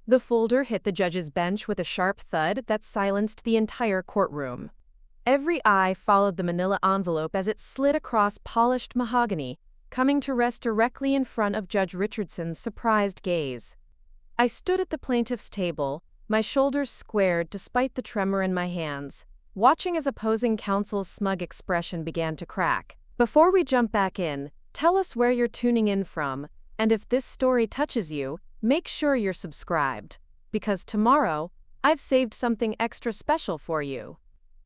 The folder hit the judge's bench with a sharp thud that silenced the entire courtroom. Every eye followed the manila envelope as it slid across polished mahogany, coming to rest directly in front of Judge Richardson's surprised gaze. I stood at the plaintiff's table, my shoulders squared despite the tremor in my hands, watching as opposing counsel's smug expression began to crack. Before we jump back in, tell us where you're tuning in from, and if this story touches you, make sure you're subscribed, because tomorrow, I've saved something extra special for you.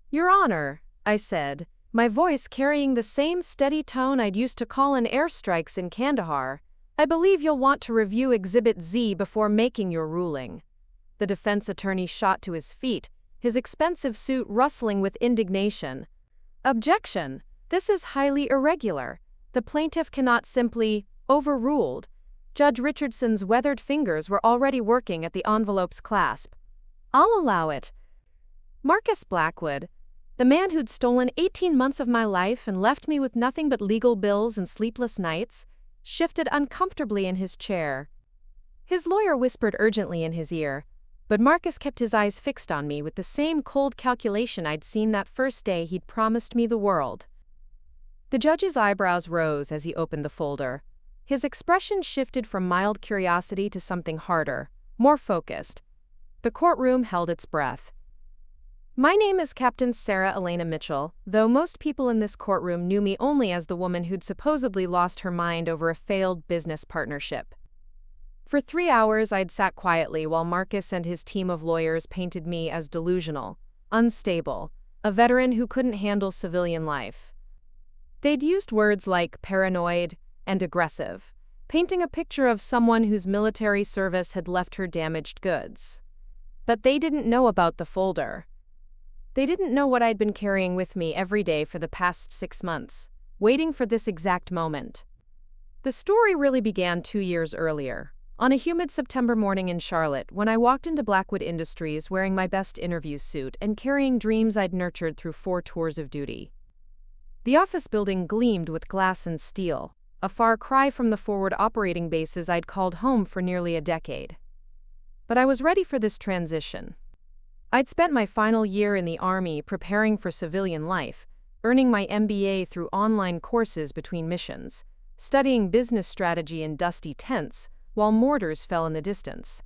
Your Honor, I said, my voice carrying the same steady tone I'd used to call in airstrikes in Kandahar, I believe you'll want to review Exhibit Z before making your ruling. The defense attorney shot to his feet, his expensive suit rustling with indignation. Objection! This is highly irregular. The plaintiff cannot simply overruled. Judge Richardson's weathered fingers were already working at the envelope's clasp. I'll allow it. Marcus Blackwood, the man who'd stolen 18 months of my life and left me with nothing but legal bills and sleepless nights, shifted uncomfortably in his chair. His lawyer whispered urgently in his ear, but Marcus kept his eyes fixed on me with the same cold calculation I'd seen that first day he'd promised me the world. The judge's eyebrows rose as he opened the folder. His expression shifted from mild curiosity to something harder, more focused. The courtroom held its breath. My name is Captain Sarah Elena Mitchell, though most people in this courtroom knew me only as the woman who'd supposedly lost her mind over a failed business partnership. For 3 hours I'd sat quietly while Marcus and his team of lawyers painted me as delusional, unstable, a veteran who couldn't handle civilian life. They'd used words like paranoid and aggressive, painting a picture of someone whose military service had left her damaged goods. But they didn't know about the folder. They didn't know what I'd been carrying with me every day for the past 6 months, waiting for this exact moment. The story really began 2 years earlier, on a humid September morning in Charlotte, when I walked into Blackwood Industries wearing my best interview suit and carrying dreams I'd nurtured through 4 tours of duty. The office building gleamed with glass and steel, a far cry from the forward operating bases I'd called home for nearly a decade. But I was ready for this transition. I'd spent my final year in the Army preparing for civilian life, earning my MBA through online courses between missions, studying business strategy in dusty tents while mortars fell in the distance.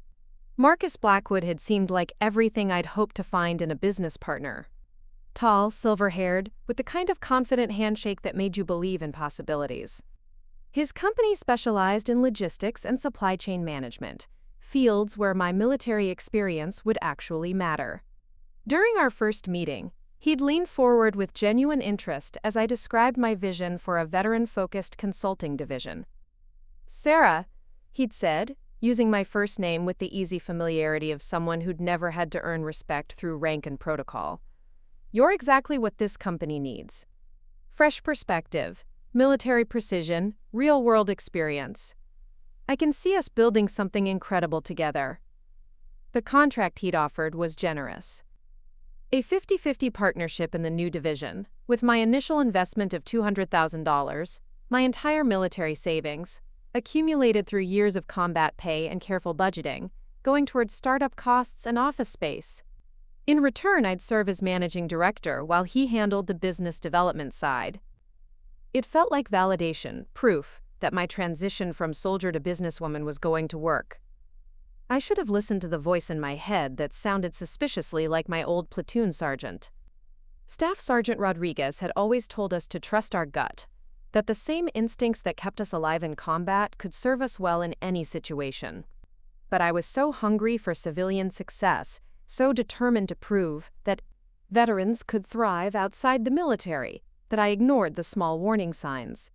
Marcus Blackwood had seemed like everything I'd hoped to find in a business partner. Tall, silver-haired, with the kind of confident handshake that made you believe in possibilities. His company specialized in logistics and supply chain management, fields where my military experience would actually matter. During our first meeting, he'd leaned forward with genuine interest as I described my vision for a veteran-focused consulting division. Sarah, he'd said, using my first name with the easy familiarity of someone who'd never had to earn respect through rank and protocol. You're exactly what this company needs. Fresh perspective, military precision, real-world experience. I can see us building something incredible together. The contract he'd offered was generous. A 50-50 partnership in the new division, with my initial investment of $200,000, my entire military savings, accumulated through years of combat pay and careful budgeting, going towards startup costs and office space. In return, I'd serve as managing director while he handled the business development side. It felt like validation, proof that my transition from soldier to businesswoman was going to work. I should have listened to the voice in my head that sounded suspiciously like my old platoon sergeant. Staff Sergeant Rodriguez had always told us to trust our gut, that the same instincts that kept us alive in combat could serve us well in any situation. But I was so hungry for civilian success, so determined to prove that veterans could thrive outside the military, that I ignored the small warning signs.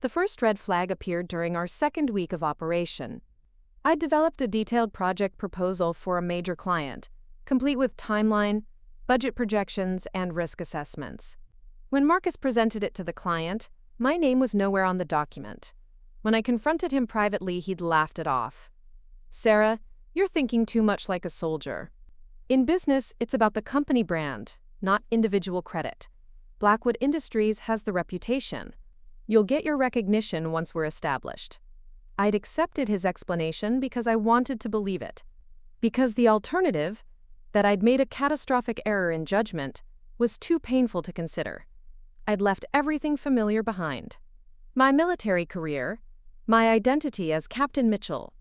The first red flag appeared during our second week of operation. I developed a detailed project proposal for a major client, complete with timeline, budget projections, and risk assessments. When Marcus presented it to the client, my name was nowhere on the document. When I confronted him privately, he'd laughed it off. Sarah, you're thinking too much like a soldier. In business, it's about the company brand, not individual credit. Blackwood Industries has the reputation. You'll get your recognition once we're established. I'd accepted his explanation because I wanted to believe it, because the alternative, that I'd made a catastrophic error in judgment, was too painful to consider. I'd left everything familiar behind. My military career, my identity as Captain Mitchell,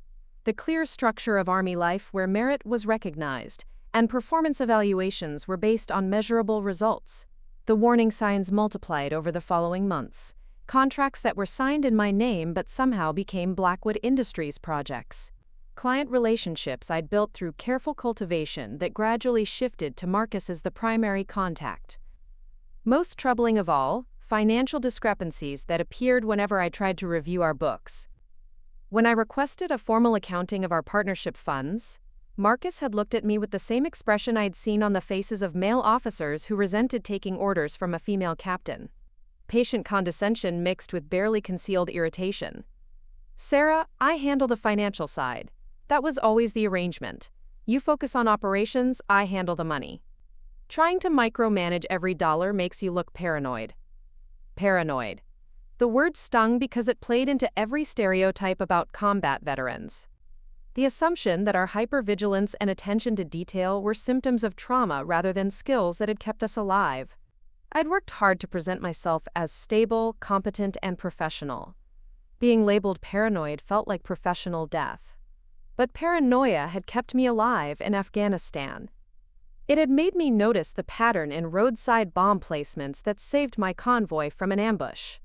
the clear structure of Army life where merit was recognized and performance evaluations were based on measurable results. The warning signs multiplied over the following months. Contracts that were signed in my name but somehow became Blackwood Industries projects. Client relationships I'd built through careful cultivation that gradually shifted to Marcus as the primary contact. Most troubling of all, financial discrepancies that appeared whenever I tried to review our books. When I requested a formal accounting of our partnership funds, Marcus had looked at me with the same expression I'd seen on the faces of male officers who resented taking orders from a female captain. Patient condescension mixed with barely concealed irritation. "Sarah, I handle the financial side. That was always the arrangement. You focus on operations, I handle the money. Trying to micromanage every dollar makes you look paranoid." Paranoid. The word stung because it played into every stereotype about combat veterans. The assumption that our hypervigilance and attention to detail were symptoms of trauma rather than skills that had kept us alive. I'd worked hard to present myself as stable, competent, and professional. Being labeled paranoid felt like professional death. But paranoia had kept me alive in Afghanistan. It had made me notice the pattern in roadside bomb placements that saved my convoy from an ambush.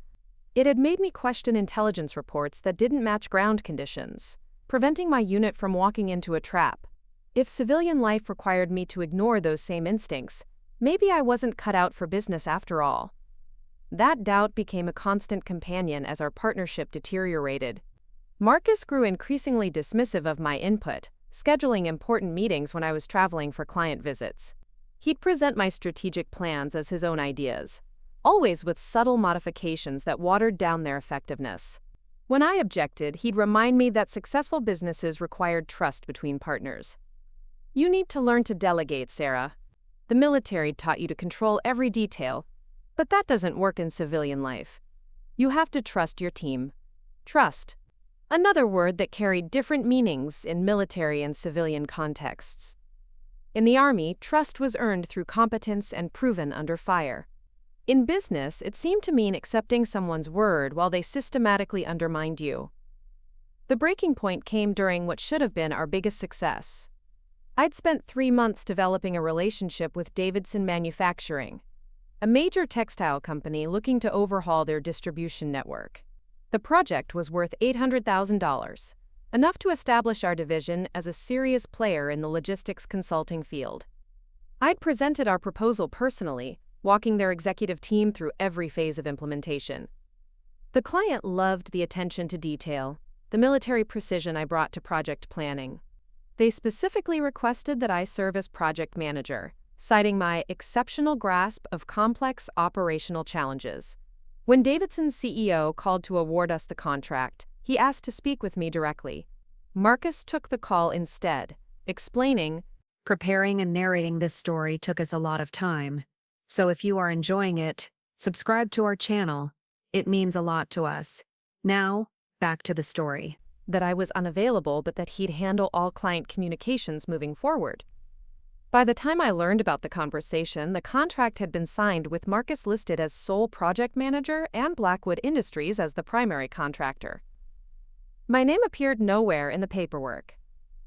It had made me question intelligence reports that didn't match ground conditions, preventing my unit from walking into a trap. If civilian life required me to ignore those same instincts, maybe I wasn't cut out for business after all. That doubt became a constant companion as our partnership deteriorated. Marcus grew increasingly dismissive of my input, scheduling important meetings when I was traveling for client visits. He'd present my strategic plans as his own ideas, always with subtle modifications that watered down their effectiveness. When I objected, he'd remind me that successful businesses required trust between partners. "You need to learn to delegate, Sarah. The military taught you to control every detail, but that doesn't work in civilian life. You have to trust your team." Trust. Another word that carried different meanings in military and civilian contexts. In the Army, trust was earned through competence and proven under fire. In business, it seemed to mean accepting someone's word while they systematically undermined you. The breaking point came during what should have been our biggest success. I'd spent 3 months developing a relationship with Davidson Manufacturing, a major textile company looking to overhaul their distribution network. The project was worth $800,000, enough to establish our division as a serious player in the logistics consulting field. I'd presented our proposal personally, walking their executive team through every phase of implementation. The client loved the attention to detail, the military precision I brought to project planning. They specifically requested that I serve as project manager, citing my exceptional grasp of complex operational challenges. When Davidson's CEO called to award us the contract, he asked to speak with me directly. Marcus took the call instead, explaining, "Preparing and narrating this story took us a lot of time. So if you are enjoying it, subscribe to our channel. It means a lot to us. Now, back to the story." That I was unavailable but that he'd handle all client communications moving forward. By the time I learned about the conversation, the contract had been signed with Marcus listed as sole project manager and Blackwood Industries as the primary contractor. My name appeared nowhere in the paperwork.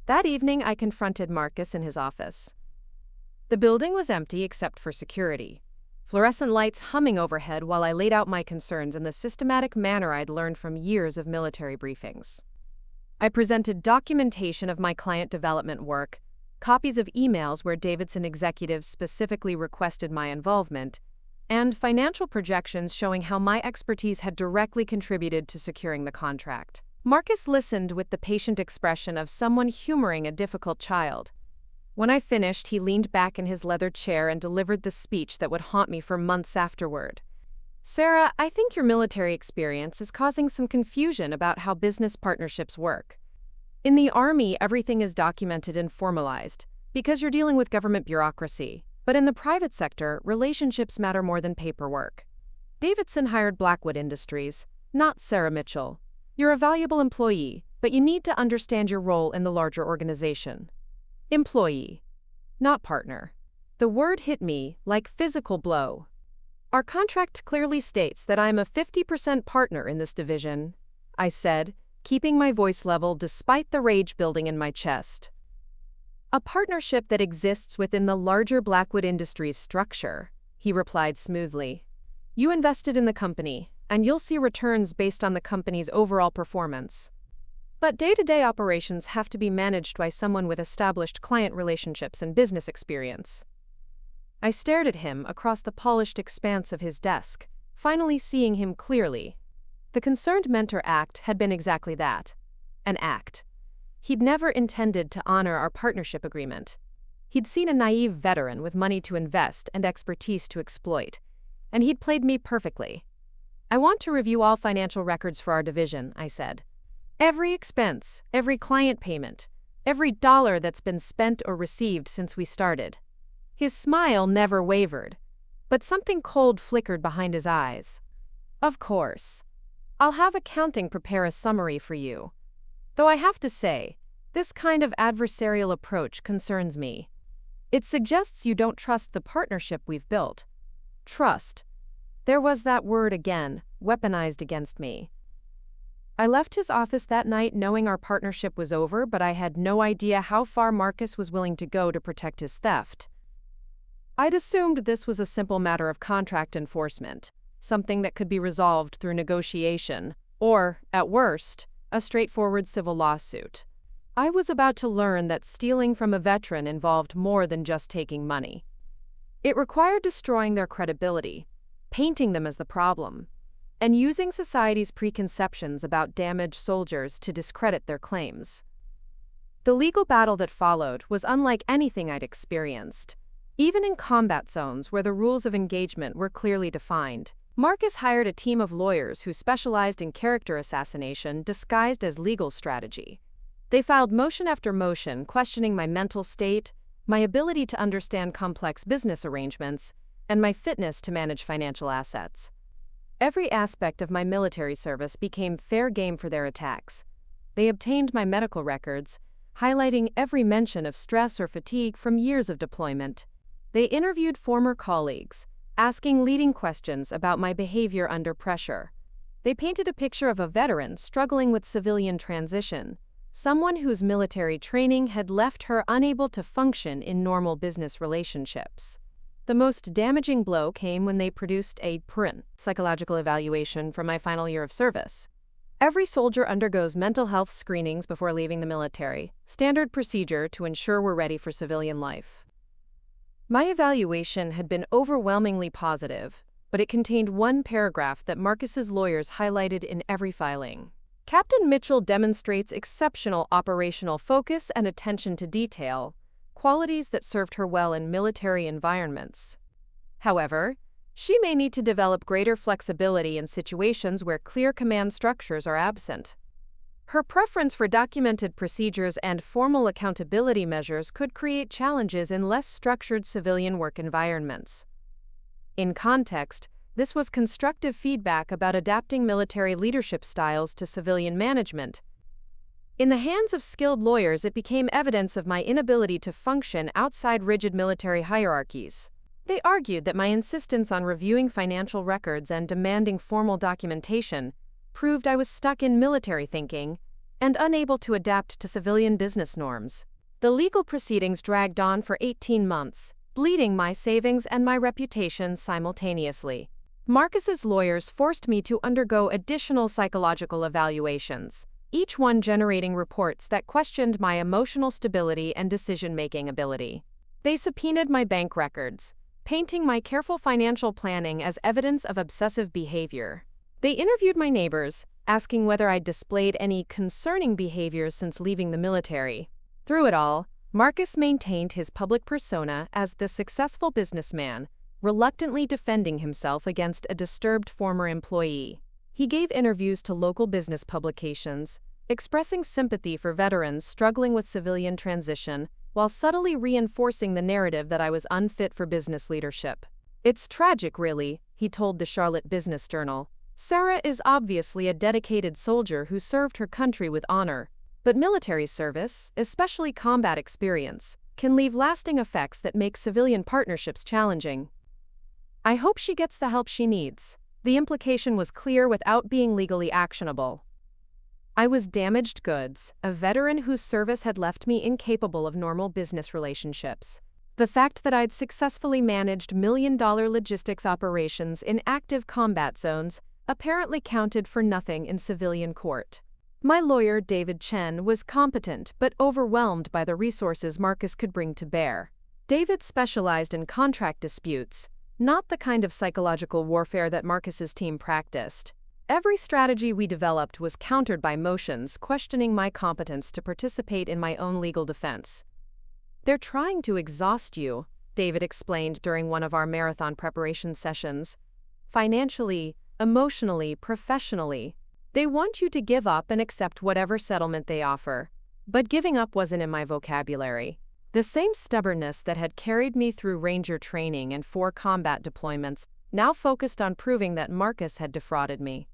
That evening, I confronted Marcus in his office. The building was empty except for security, fluorescent lights humming overhead while I laid out my concerns in the systematic manner I'd learned from years of military briefings. I presented documentation of my client development work, copies of emails where Davidson executives specifically requested my involvement, and financial projections showing how my expertise had directly contributed to securing the contract. Marcus listened with the patient expression of someone humoring a difficult child. When I finished, he leaned back in his leather chair and delivered the speech that would haunt me for months afterward. "Sarah, I think your military experience is causing some confusion about how business partnerships work. In the Army, everything is documented and formalized, because you're dealing with government bureaucracy. But in the private sector, relationships matter more than paperwork. Davidson hired Blackwood Industries, not Sarah Mitchell. You're a valuable employee, but you need to understand your role in the larger organization." Employee, not partner. The word hit me like physical blow. Our contract clearly states that I'm a 50% partner in this division, I said, keeping my voice level despite the rage building in my chest. A partnership that exists within the larger Blackwood Industries structure, he replied smoothly. You invested in the company, and you'll see returns based on the company's overall performance. But day-to-day operations have to be managed by someone with established client relationships and business experience. I stared at him across the polished expanse of his desk, finally seeing him clearly. The concerned mentor act had been exactly that, an act. He'd never intended to honor our partnership agreement. He'd seen a naive veteran with money to invest and expertise to exploit, and he'd played me perfectly. I want to review all financial records for our division, I said. Every expense, every client payment, every dollar that's been spent or received since we started. His smile never wavered, but something cold flickered behind his eyes. Of course. I'll have accounting prepare a summary for you. Though I have to say, this kind of adversarial approach concerns me. It suggests you don't trust the partnership we've built. Trust. There was that word again, weaponized against me. I left his office that night knowing our partnership was over, but I had no idea how far Marcus was willing to go to protect his theft. I'd assumed this was a simple matter of contract enforcement, something that could be resolved through negotiation, or, at worst, a straightforward civil lawsuit. I was about to learn that stealing from a veteran involved more than just taking money. It required destroying their credibility, painting them as the problem, and using society's preconceptions about damaged soldiers to discredit their claims. The legal battle that followed was unlike anything I'd experienced. Even in combat zones where the rules of engagement were clearly defined, Marcus hired a team of lawyers who specialized in character assassination disguised as legal strategy. They filed motion after motion questioning my mental state, my ability to understand complex business arrangements, and my fitness to manage financial assets. Every aspect of my military service became fair game for their attacks. They obtained my medical records, highlighting every mention of stress or fatigue from years of deployment. They interviewed former colleagues, asking leading questions about my behavior under pressure. They painted a picture of a veteran struggling with civilian transition, someone whose military training had left her unable to function in normal business relationships. The most damaging blow came when they produced a psychological evaluation from my final year of service. Every soldier undergoes mental health screenings before leaving the military, standard procedure to ensure we're ready for civilian life. My evaluation had been overwhelmingly positive, but it contained one paragraph that Marcus's lawyers highlighted in every filing. Captain Mitchell demonstrates exceptional operational focus and attention to detail, qualities that served her well in military environments. However, she may need to develop greater flexibility in situations where clear command structures are absent. Her preference for documented procedures and formal accountability measures could create challenges in less structured civilian work environments. In context, this was constructive feedback about adapting military leadership styles to civilian management. In the hands of skilled lawyers, it became evidence of my inability to function outside rigid military hierarchies. They argued that my insistence on reviewing financial records and demanding formal documentation proved I was stuck in military thinking and unable to adapt to civilian business norms. The legal proceedings dragged on for 18 months, bleeding my savings and my reputation simultaneously. Marcus's lawyers forced me to undergo additional psychological evaluations, each one generating reports that questioned my emotional stability and decision-making ability. They subpoenaed my bank records, painting my careful financial planning as evidence of obsessive behavior. They interviewed my neighbors, asking whether I'd displayed any concerning behaviors since leaving the military. Through it all, Marcus maintained his public persona as the successful businessman, reluctantly defending himself against a disturbed former employee. He gave interviews to local business publications, expressing sympathy for veterans struggling with civilian transition, while subtly reinforcing the narrative that I was unfit for business leadership. "It's tragic, really," he told the Charlotte Business Journal. "Sarah is obviously a dedicated soldier who served her country with honor, but military service, especially combat experience, can leave lasting effects that make civilian partnerships challenging. I hope she gets the help she needs. The implication was clear without being legally actionable. I was damaged goods, a veteran whose service had left me incapable of normal business relationships. The fact that I'd successfully managed million-dollar logistics operations in active combat zones apparently counted for nothing in civilian court. My lawyer, David Chen, was competent but overwhelmed by the resources Marcus could bring to bear. David specialized in contract disputes, not the kind of psychological warfare that Marcus's team practiced. Every strategy we developed was countered by motions questioning my competence to participate in my own legal defense. "They're trying to exhaust you," David explained during one of our marathon preparation sessions. "Financially, emotionally, professionally. They want you to give up and accept whatever settlement they offer." But giving up wasn't in my vocabulary. The same stubbornness that had carried me through Ranger training and 4 combat deployments now focused on proving that Marcus had defrauded me.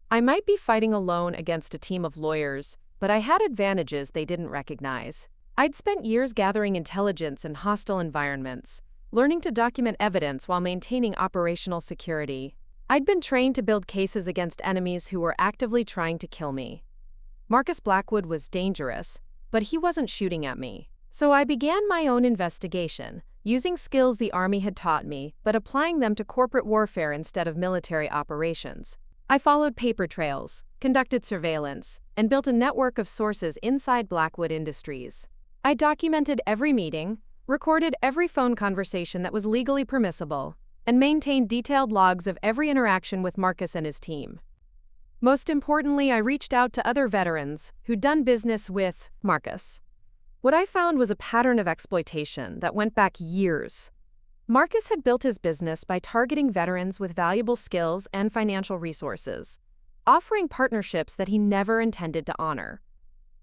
I might be fighting alone against a team of lawyers, but I had advantages they didn't recognize. I'd spent years gathering intelligence in hostile environments, learning to document evidence while maintaining operational security. I'd been trained to build cases against enemies who were actively trying to kill me. Marcus Blackwood was dangerous, but he wasn't shooting at me. So I began my own investigation, using skills the Army had taught me, but applying them to corporate warfare instead of military operations. I followed paper trails, conducted surveillance, and built a network of sources inside Blackwood Industries. I documented every meeting, recorded every phone conversation that was legally permissible, and maintained detailed logs of every interaction with Marcus and his team. Most importantly, I reached out to other veterans who'd done business with Marcus. What I found was a pattern of exploitation that went back years. Marcus had built his business by targeting veterans with valuable skills and financial resources, offering partnerships that he never intended to honor.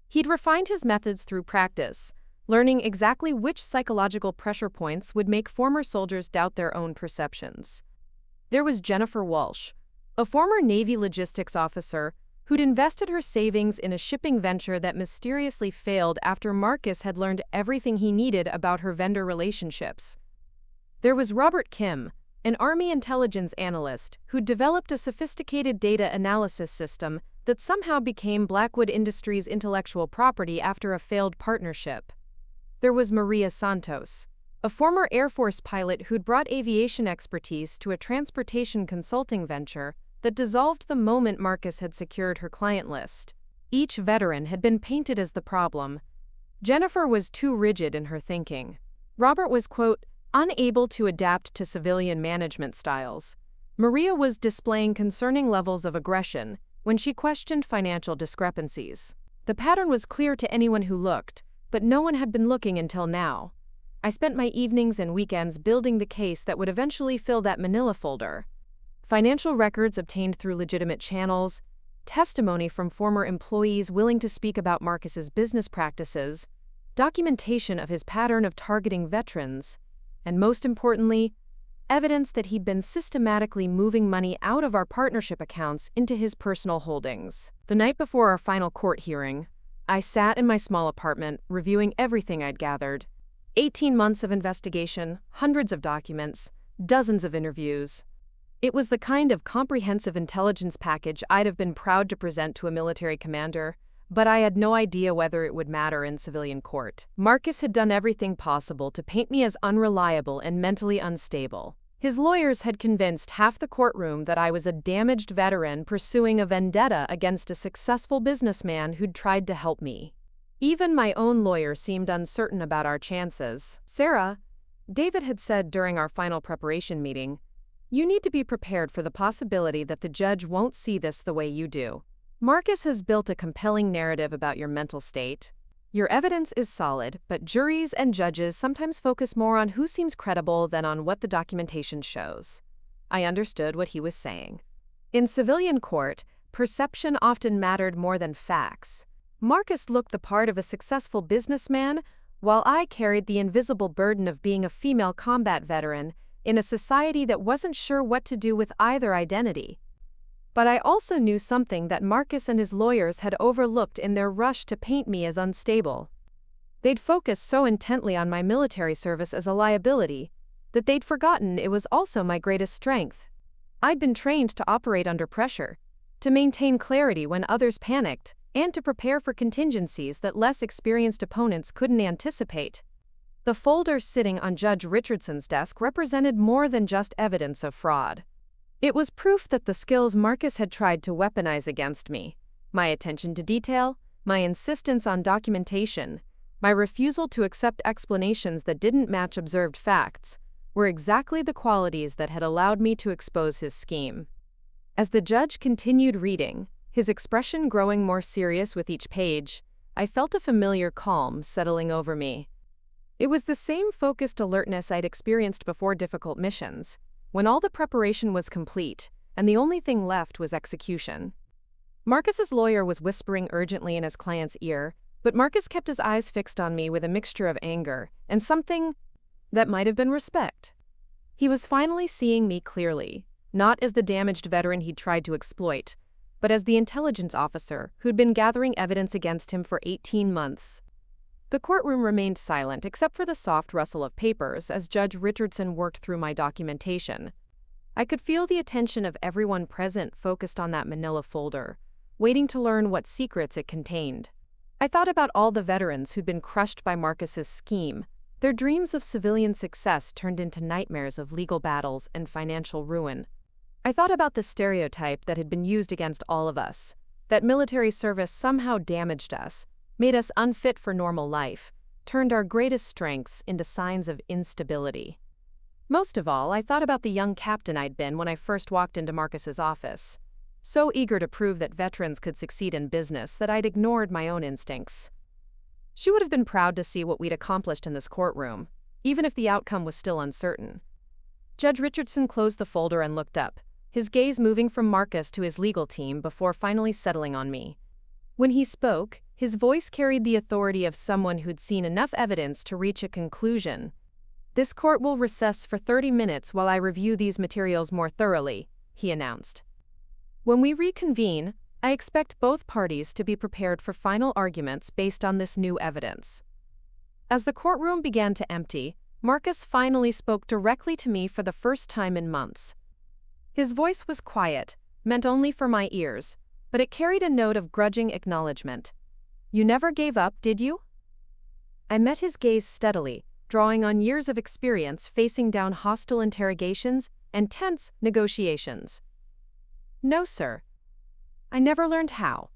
He'd refined his methods through practice, learning exactly which psychological pressure points would make former soldiers doubt their own perceptions. There was Jennifer Walsh, a former Navy logistics officer who'd invested her savings in a shipping venture that mysteriously failed after Marcus had learned everything he needed about her vendor relationships. There was Robert Kim, an Army intelligence analyst who'd developed a sophisticated data analysis system that somehow became Blackwood Industries' intellectual property after a failed partnership. There was Maria Santos, a former Air Force pilot who'd brought aviation expertise to a transportation consulting venture that dissolved the moment Marcus had secured her client list. Each veteran had been painted as the problem. Jennifer was too rigid in her thinking. Robert was, quote, unable to adapt to civilian management styles. Maria was displaying concerning levels of aggression when she questioned financial discrepancies. The pattern was clear to anyone who looked, but no one had been looking until now. I spent my evenings and weekends building the case that would eventually fill that manila folder. Financial records obtained through legitimate channels, testimony from former employees willing to speak about Marcus's business practices, documentation of his pattern of targeting veterans, and most importantly, evidence that he'd been systematically moving money out of our partnership accounts into his personal holdings. The night before our final court hearing, I sat in my small apartment reviewing everything I'd gathered. 18 months of investigation, hundreds of documents, dozens of interviews. It was the kind of comprehensive intelligence package I'd have been proud to present to a military commander, but I had no idea whether it would matter in civilian court. Marcus had done everything possible to paint me as unreliable and mentally unstable. His lawyers had convinced half the courtroom that I was a damaged veteran pursuing a vendetta against a successful businessman who'd tried to help me. Even my own lawyer seemed uncertain about our chances. "Sarah," David had said during our final preparation meeting, "you need to be prepared for the possibility that the judge won't see this the way you do. Marcus has built a compelling narrative about your mental state. Your evidence is solid, but juries and judges sometimes focus more on who seems credible than on what the documentation shows." I understood what he was saying. In civilian court, perception often mattered more than facts. Marcus looked the part of a successful businessman, while I carried the invisible burden of being a female combat veteran in a society that wasn't sure what to do with either identity. But I also knew something that Marcus and his lawyers had overlooked in their rush to paint me as unstable. They'd focused so intently on my military service as a liability that they'd forgotten it was also my greatest strength. I'd been trained to operate under pressure, to maintain clarity when others panicked, and to prepare for contingencies that less experienced opponents couldn't anticipate. The folder sitting on Judge Richardson's desk represented more than just evidence of fraud. It was proof that the skills Marcus had tried to weaponize against me, my attention to detail, my insistence on documentation, my refusal to accept explanations that didn't match observed facts, were exactly the qualities that had allowed me to expose his scheme. As the judge continued reading, his expression growing more serious with each page, I felt a familiar calm settling over me. It was the same focused alertness I'd experienced before difficult missions, when all the preparation was complete, and the only thing left was execution. Marcus's lawyer was whispering urgently in his client's ear, but Marcus kept his eyes fixed on me with a mixture of anger and something that might have been respect. He was finally seeing me clearly, not as the damaged veteran he'd tried to exploit, but as the intelligence officer who'd been gathering evidence against him for 18 months. The courtroom remained silent except for the soft rustle of papers as Judge Richardson worked through my documentation. I could feel the attention of everyone present focused on that manila folder, waiting to learn what secrets it contained. I thought about all the veterans who'd been crushed by Marcus's scheme, their dreams of civilian success turned into nightmares of legal battles and financial ruin. I thought about the stereotype that had been used against all of us, that military service somehow damaged us, made us unfit for normal life, turned our greatest strengths into signs of instability. Most of all, I thought about the young captain I'd been when I first walked into Marcus's office, so eager to prove that veterans could succeed in business that I'd ignored my own instincts. She would have been proud to see what we'd accomplished in this courtroom, even if the outcome was still uncertain. Judge Richardson closed the folder and looked up, his gaze moving from Marcus to his legal team before finally settling on me. When he spoke, his voice carried the authority of someone who'd seen enough evidence to reach a conclusion. "This court will recess for 30 minutes while I review these materials more thoroughly," he announced. "When we reconvene, I expect both parties to be prepared for final arguments based on this new evidence." As the courtroom began to empty, Marcus finally spoke directly to me for the first time in months. His voice was quiet, meant only for my ears, but it carried a note of grudging acknowledgement. "You never gave up, did you?" I met his gaze steadily, drawing on years of experience facing down hostile interrogations and tense negotiations. "No, sir. I never learned how."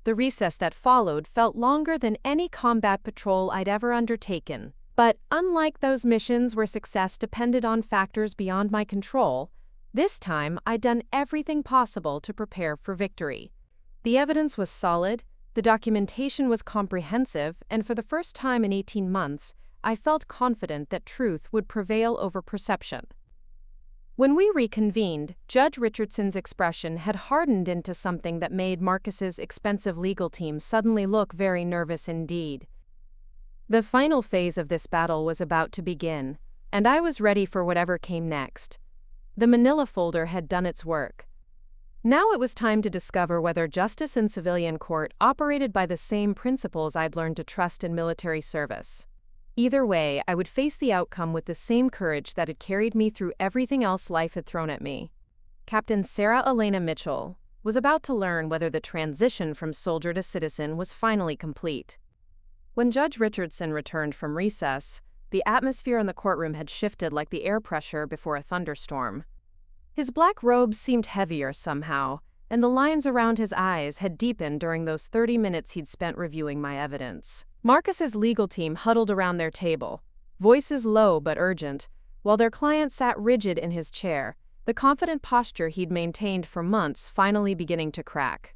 The recess that followed felt longer than any combat patrol I'd ever undertaken. But unlike those missions where success depended on factors beyond my control, this time I'd done everything possible to prepare for victory. The evidence was solid, the documentation was comprehensive, and for the first time in 18 months, I felt confident that truth would prevail over perception. When we reconvened, Judge Richardson's expression had hardened into something that made Marcus's expensive legal team suddenly look very nervous indeed. The final phase of this battle was about to begin, and I was ready for whatever came next. The manila folder had done its work. Now it was time to discover whether justice in civilian court operated by the same principles I'd learned to trust in military service. Either way, I would face the outcome with the same courage that had carried me through everything else life had thrown at me. Captain Sarah Elena Mitchell was about to learn whether the transition from soldier to citizen was finally complete. When Judge Richardson returned from recess, the atmosphere in the courtroom had shifted like the air pressure before a thunderstorm. His black robes seemed heavier somehow, and the lines around his eyes had deepened during those 30 minutes he'd spent reviewing my evidence. Marcus's legal team huddled around their table, voices low but urgent, while their client sat rigid in his chair, the confident posture he'd maintained for months finally beginning to crack.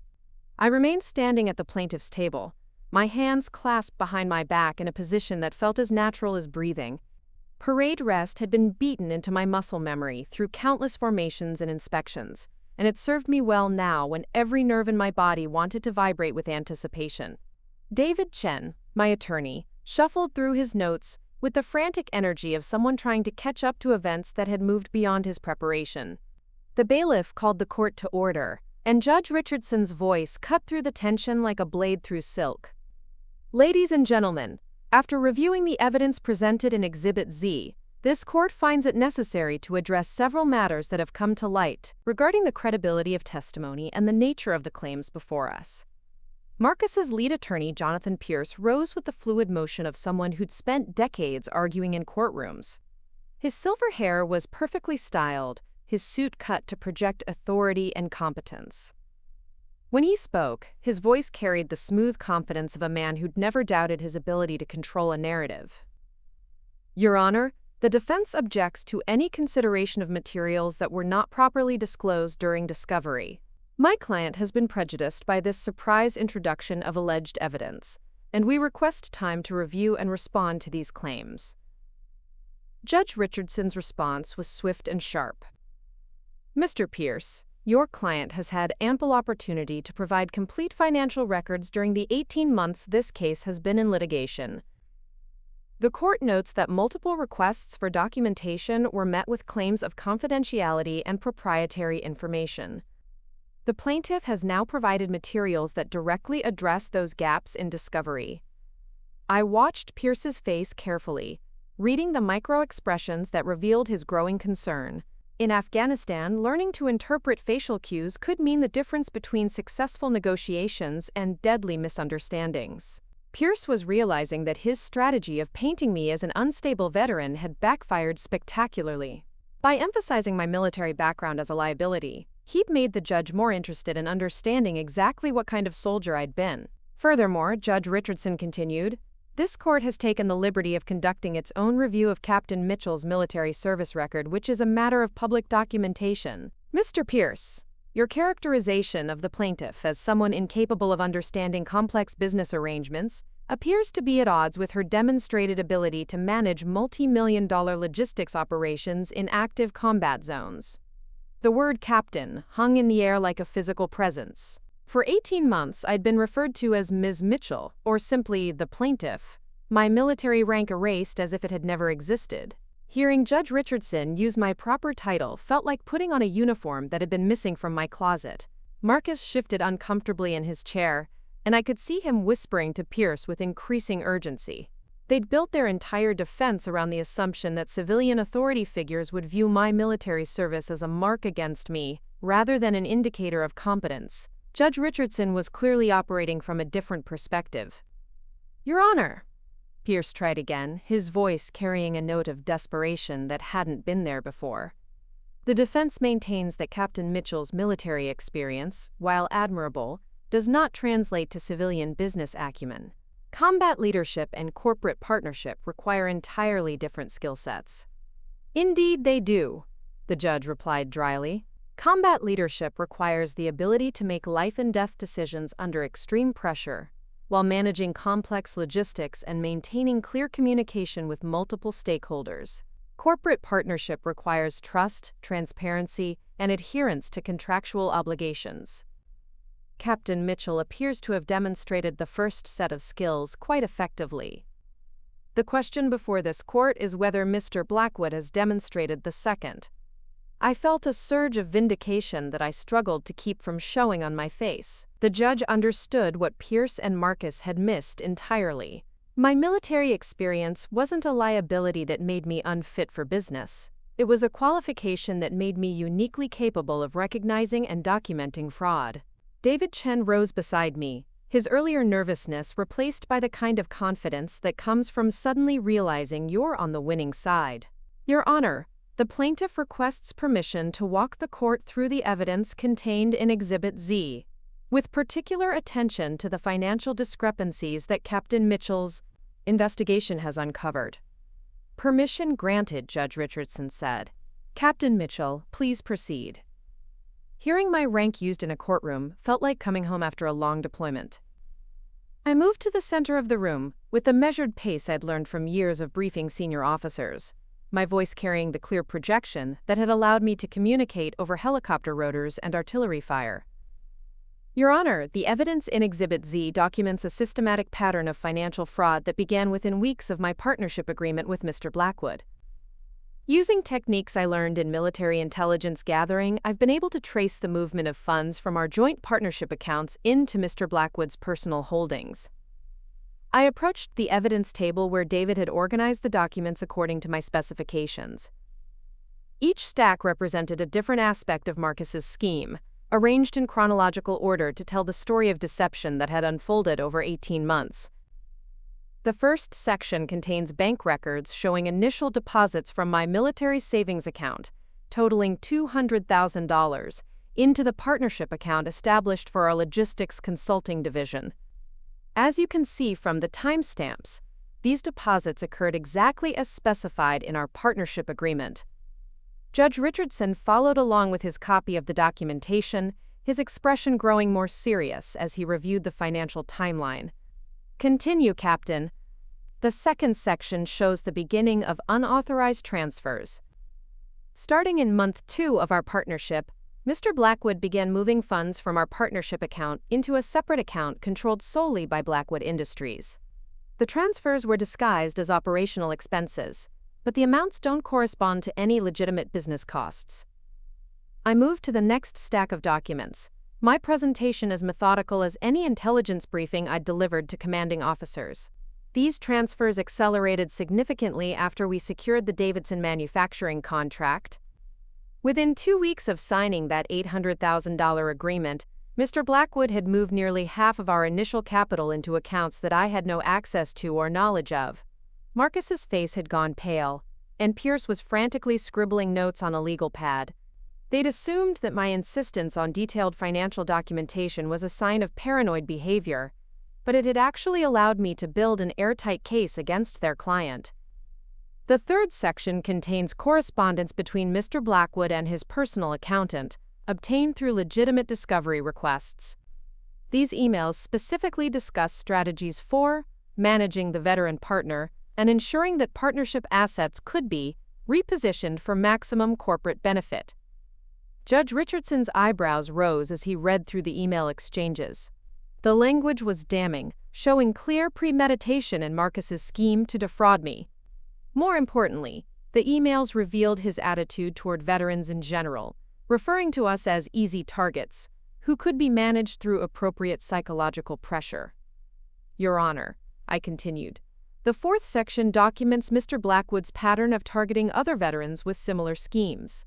I remained standing at the plaintiff's table, my hands clasped behind my back in a position that felt as natural as breathing. Parade rest had been beaten into my muscle memory through countless formations and inspections, and it served me well now when every nerve in my body wanted to vibrate with anticipation. David Chen, my attorney, shuffled through his notes with the frantic energy of someone trying to catch up to events that had moved beyond his preparation. The bailiff called the court to order, and Judge Richardson's voice cut through the tension like a blade through silk. "Ladies and gentlemen, After reviewing the evidence presented in Exhibit Z, this court finds it necessary to address several matters that have come to light regarding the credibility of testimony and the nature of the claims before us. Marcus's lead attorney, Jonathan Pierce, rose with the fluid motion of someone who'd spent decades arguing in courtrooms. His silver hair was perfectly styled, his suit cut to project authority and competence. When he spoke, his voice carried the smooth confidence of a man who'd never doubted his ability to control a narrative. Your Honor, the defense objects to any consideration of materials that were not properly disclosed during discovery. My client has been prejudiced by this surprise introduction of alleged evidence, and we request time to review and respond to these claims. Judge Richardson's response was swift and sharp. Mr. Pierce, your client has had ample opportunity to provide complete financial records during the 18 months this case has been in litigation. The court notes that multiple requests for documentation were met with claims of confidentiality and proprietary information. The plaintiff has now provided materials that directly address those gaps in discovery. I watched Pierce's face carefully, reading the micro-expressions that revealed his growing concern. In Afghanistan, learning to interpret facial cues could mean the difference between successful negotiations and deadly misunderstandings. Pierce was realizing that his strategy of painting me as an unstable veteran had backfired spectacularly. By emphasizing my military background as a liability, he'd made the judge more interested in understanding exactly what kind of soldier I'd been. Furthermore, Judge Richardson continued, this court has taken the liberty of conducting its own review of Captain Mitchell's military service record, which is a matter of public documentation. Mr. Pierce, your characterization of the plaintiff as someone incapable of understanding complex business arrangements appears to be at odds with her demonstrated ability to manage multi-million-dollar logistics operations in active combat zones. The word captain hung in the air like a physical presence. For 18 months, I'd been referred to as Ms. Mitchell, or simply the plaintiff, my military rank erased as if it had never existed. Hearing Judge Richardson use my proper title felt like putting on a uniform that had been missing from my closet. Marcus shifted uncomfortably in his chair, and I could see him whispering to Pierce with increasing urgency. They'd built their entire defense around the assumption that civilian authority figures would view my military service as a mark against me, rather than an indicator of competence. Judge Richardson was clearly operating from a different perspective. Your Honor, Pierce tried again, his voice carrying a note of desperation that hadn't been there before. The defense maintains that Captain Mitchell's military experience, while admirable, does not translate to civilian business acumen. Combat leadership and corporate partnership require entirely different skill sets. Indeed they do, the judge replied dryly. Combat leadership requires the ability to make life-and-death decisions under extreme pressure, while managing complex logistics and maintaining clear communication with multiple stakeholders. Corporate partnership requires trust, transparency, and adherence to contractual obligations. Captain Mitchell appears to have demonstrated the first set of skills quite effectively. The question before this court is whether Mr. Blackwood has demonstrated the second. I felt a surge of vindication that I struggled to keep from showing on my face. The judge understood what Pierce and Marcus had missed entirely. My military experience wasn't a liability that made me unfit for business. It was a qualification that made me uniquely capable of recognizing and documenting fraud. David Chen rose beside me, his earlier nervousness replaced by the kind of confidence that comes from suddenly realizing you're on the winning side. Your Honor, the plaintiff requests permission to walk the court through the evidence contained in Exhibit Z, with particular attention to the financial discrepancies that Captain Mitchell's investigation has uncovered. Permission granted, Judge Richardson said. Captain Mitchell, please proceed. Hearing my rank used in a courtroom felt like coming home after a long deployment. I moved to the center of the room, with the measured pace I'd learned from years of briefing senior officers, my voice carrying the clear projection that had allowed me to communicate over helicopter rotors and artillery fire. Your Honor, the evidence in Exhibit Z documents a systematic pattern of financial fraud that began within weeks of my partnership agreement with Mr. Blackwood. Using techniques I learned in military intelligence gathering, I've been able to trace the movement of funds from our joint partnership accounts into Mr. Blackwood's personal holdings. I approached the evidence table where David had organized the documents according to my specifications. Each stack represented a different aspect of Marcus's scheme, arranged in chronological order to tell the story of deception that had unfolded over 18 months. The first section contains bank records showing initial deposits from my military savings account, totaling $200,000, into the partnership account established for our logistics consulting division. As you can see from the timestamps, these deposits occurred exactly as specified in our partnership agreement. Judge Richardson followed along with his copy of the documentation, his expression growing more serious as he reviewed the financial timeline. Continue, Captain. The second section shows the beginning of unauthorized transfers. Starting in month 2 of our partnership, Mr. Blackwood began moving funds from our partnership account into a separate account controlled solely by Blackwood Industries. The transfers were disguised as operational expenses, but the amounts don't correspond to any legitimate business costs. I moved to the next stack of documents, my presentation as methodical as any intelligence briefing I'd delivered to commanding officers. These transfers accelerated significantly after we secured the Davidson manufacturing contract. Within 2 weeks of signing that $800,000 agreement, Mr. Blackwood had moved nearly half of our initial capital into accounts that I had no access to or knowledge of. Marcus's face had gone pale, and Pierce was frantically scribbling notes on a legal pad. They'd assumed that my insistence on detailed financial documentation was a sign of paranoid behavior, but it had actually allowed me to build an airtight case against their client. The third section contains correspondence between Mr. Blackwood and his personal accountant, obtained through legitimate discovery requests. These emails specifically discuss strategies for managing the veteran partner and ensuring that partnership assets could be repositioned for maximum corporate benefit. Judge Richardson's eyebrows rose as he read through the email exchanges. The language was damning, showing clear premeditation in Marcus's scheme to defraud me. More importantly, the emails revealed his attitude toward veterans in general, referring to us as easy targets, who could be managed through appropriate psychological pressure. Your Honor, I continued, the fourth section documents Mr. Blackwood's pattern of targeting other veterans with similar schemes.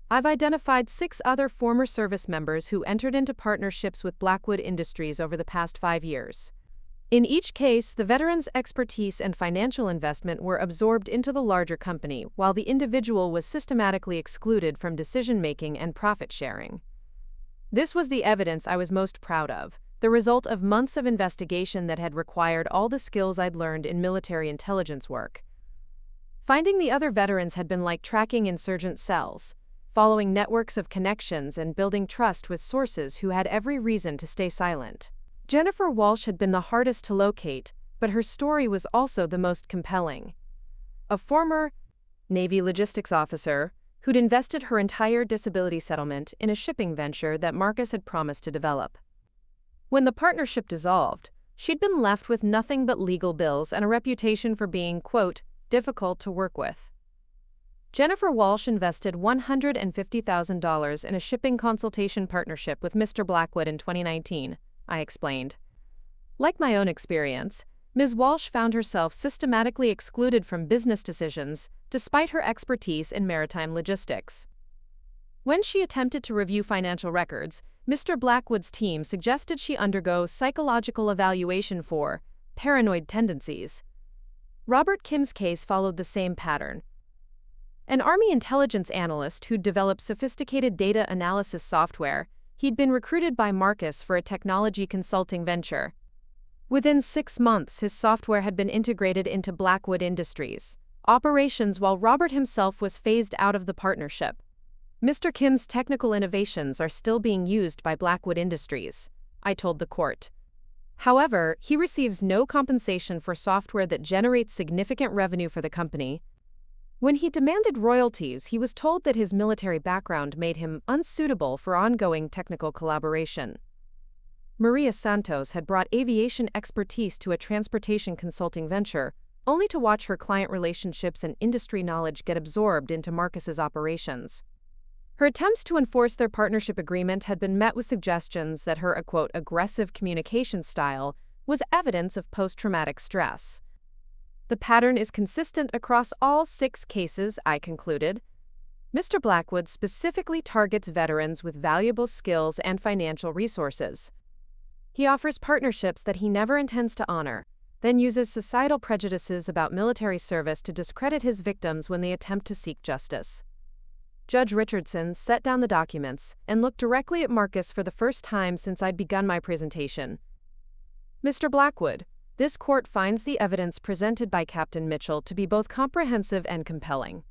I've identified 6 other former service members who entered into partnerships with Blackwood Industries over the past 5 years. In each case, the veteran's expertise and financial investment were absorbed into the larger company, while the individual was systematically excluded from decision-making and profit-sharing. This was the evidence I was most proud of, the result of months of investigation that had required all the skills I'd learned in military intelligence work. Finding the other veterans had been like tracking insurgent cells, following networks of connections and building trust with sources who had every reason to stay silent. Jennifer Walsh had been the hardest to locate, but her story was also the most compelling. A former Navy logistics officer who'd invested her entire disability settlement in a shipping venture that Marcus had promised to develop. When the partnership dissolved, she'd been left with nothing but legal bills and a reputation for being, quote, difficult to work with. Jennifer Walsh invested $150,000 in a shipping consultation partnership with Mr. Blackwood in 2019, I explained. Like my own experience, Ms. Walsh found herself systematically excluded from business decisions despite her expertise in maritime logistics. When she attempted to review financial records, Mr. Blackwood's team suggested she undergo psychological evaluation for paranoid tendencies. Robert Kim's case followed the same pattern. An Army intelligence analyst who'd developed sophisticated data analysis software, he'd been recruited by Marcus for a technology consulting venture. Within 6 months, his software had been integrated into Blackwood Industries operations while Robert himself was phased out of the partnership. Mr. Kim's technical innovations are still being used by Blackwood Industries, I told the court. However, he receives no compensation for software that generates significant revenue for the company. When he demanded royalties, he was told that his military background made him unsuitable for ongoing technical collaboration. Maria Santos had brought aviation expertise to a transportation consulting venture, only to watch her client relationships and industry knowledge get absorbed into Marcus's operations. Her attempts to enforce their partnership agreement had been met with suggestions that her, quote, aggressive communication style was evidence of post-traumatic stress. The pattern is consistent across all 6 cases, I concluded. Mr. Blackwood specifically targets veterans with valuable skills and financial resources. He offers partnerships that he never intends to honor, then uses societal prejudices about military service to discredit his victims when they attempt to seek justice. Judge Richardson set down the documents and looked directly at Marcus for the first time since I'd begun my presentation. Mr. Blackwood, this court finds the evidence presented by Captain Mitchell to be both comprehensive and compelling.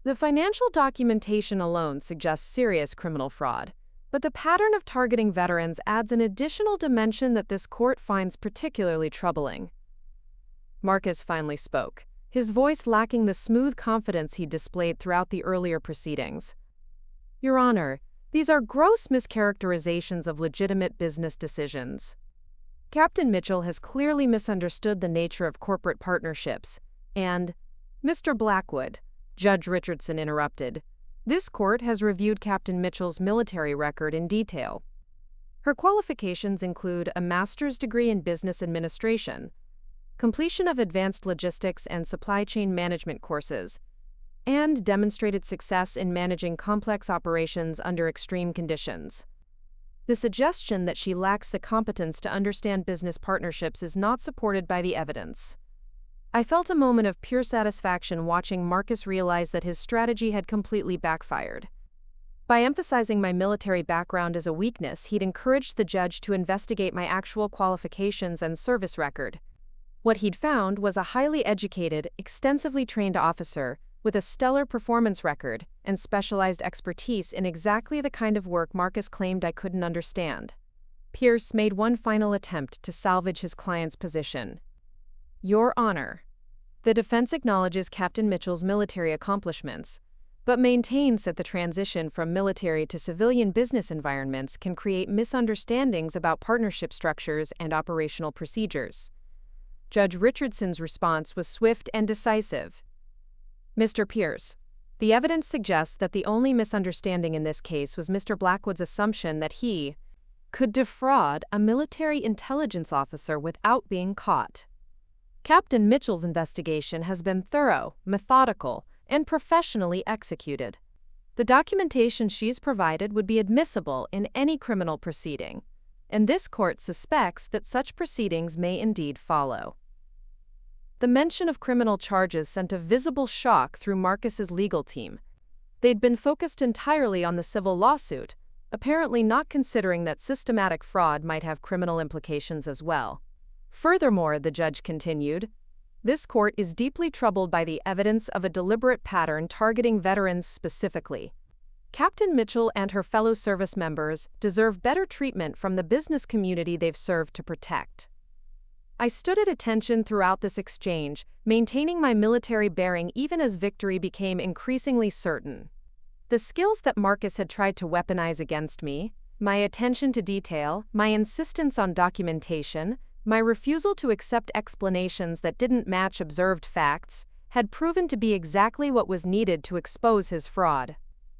The financial documentation alone suggests serious criminal fraud, but the pattern of targeting veterans adds an additional dimension that this court finds particularly troubling. Marcus finally spoke, his voice lacking the smooth confidence he displayed throughout the earlier proceedings. Your Honor, these are gross mischaracterizations of legitimate business decisions. Captain Mitchell has clearly misunderstood the nature of corporate partnerships, and, Mr. Blackwood, Judge Richardson interrupted, this court has reviewed Captain Mitchell's military record in detail. Her qualifications include a master's degree in business administration, completion of advanced logistics and supply chain management courses, and demonstrated success in managing complex operations under extreme conditions. The suggestion that she lacks the competence to understand business partnerships is not supported by the evidence. I felt a moment of pure satisfaction watching Marcus realize that his strategy had completely backfired. By emphasizing my military background as a weakness, he'd encouraged the judge to investigate my actual qualifications and service record. What he'd found was a highly educated, extensively trained officer with a stellar performance record and specialized expertise in exactly the kind of work Marcus claimed I couldn't understand. Pierce made one final attempt to salvage his client's position. Your Honor, the defense acknowledges Captain Mitchell's military accomplishments, but maintains that the transition from military to civilian business environments can create misunderstandings about partnership structures and operational procedures. Judge Richardson's response was swift and decisive. Mr. Pierce, the evidence suggests that the only misunderstanding in this case was Mr. Blackwood's assumption that he could defraud a military intelligence officer without being caught. Captain Mitchell's investigation has been thorough, methodical, and professionally executed. The documentation she's provided would be admissible in any criminal proceeding, and this court suspects that such proceedings may indeed follow. The mention of criminal charges sent a visible shock through Marcus's legal team. They'd been focused entirely on the civil lawsuit, apparently not considering that systematic fraud might have criminal implications as well. Furthermore, the judge continued, this court is deeply troubled by the evidence of a deliberate pattern targeting veterans specifically. Captain Mitchell and her fellow service members deserve better treatment from the business community they've served to protect. I stood at attention throughout this exchange, maintaining my military bearing even as victory became increasingly certain. The skills that Marcus had tried to weaponize against me, my attention to detail, my insistence on documentation, my refusal to accept explanations that didn't match observed facts, had proven to be exactly what was needed to expose his fraud.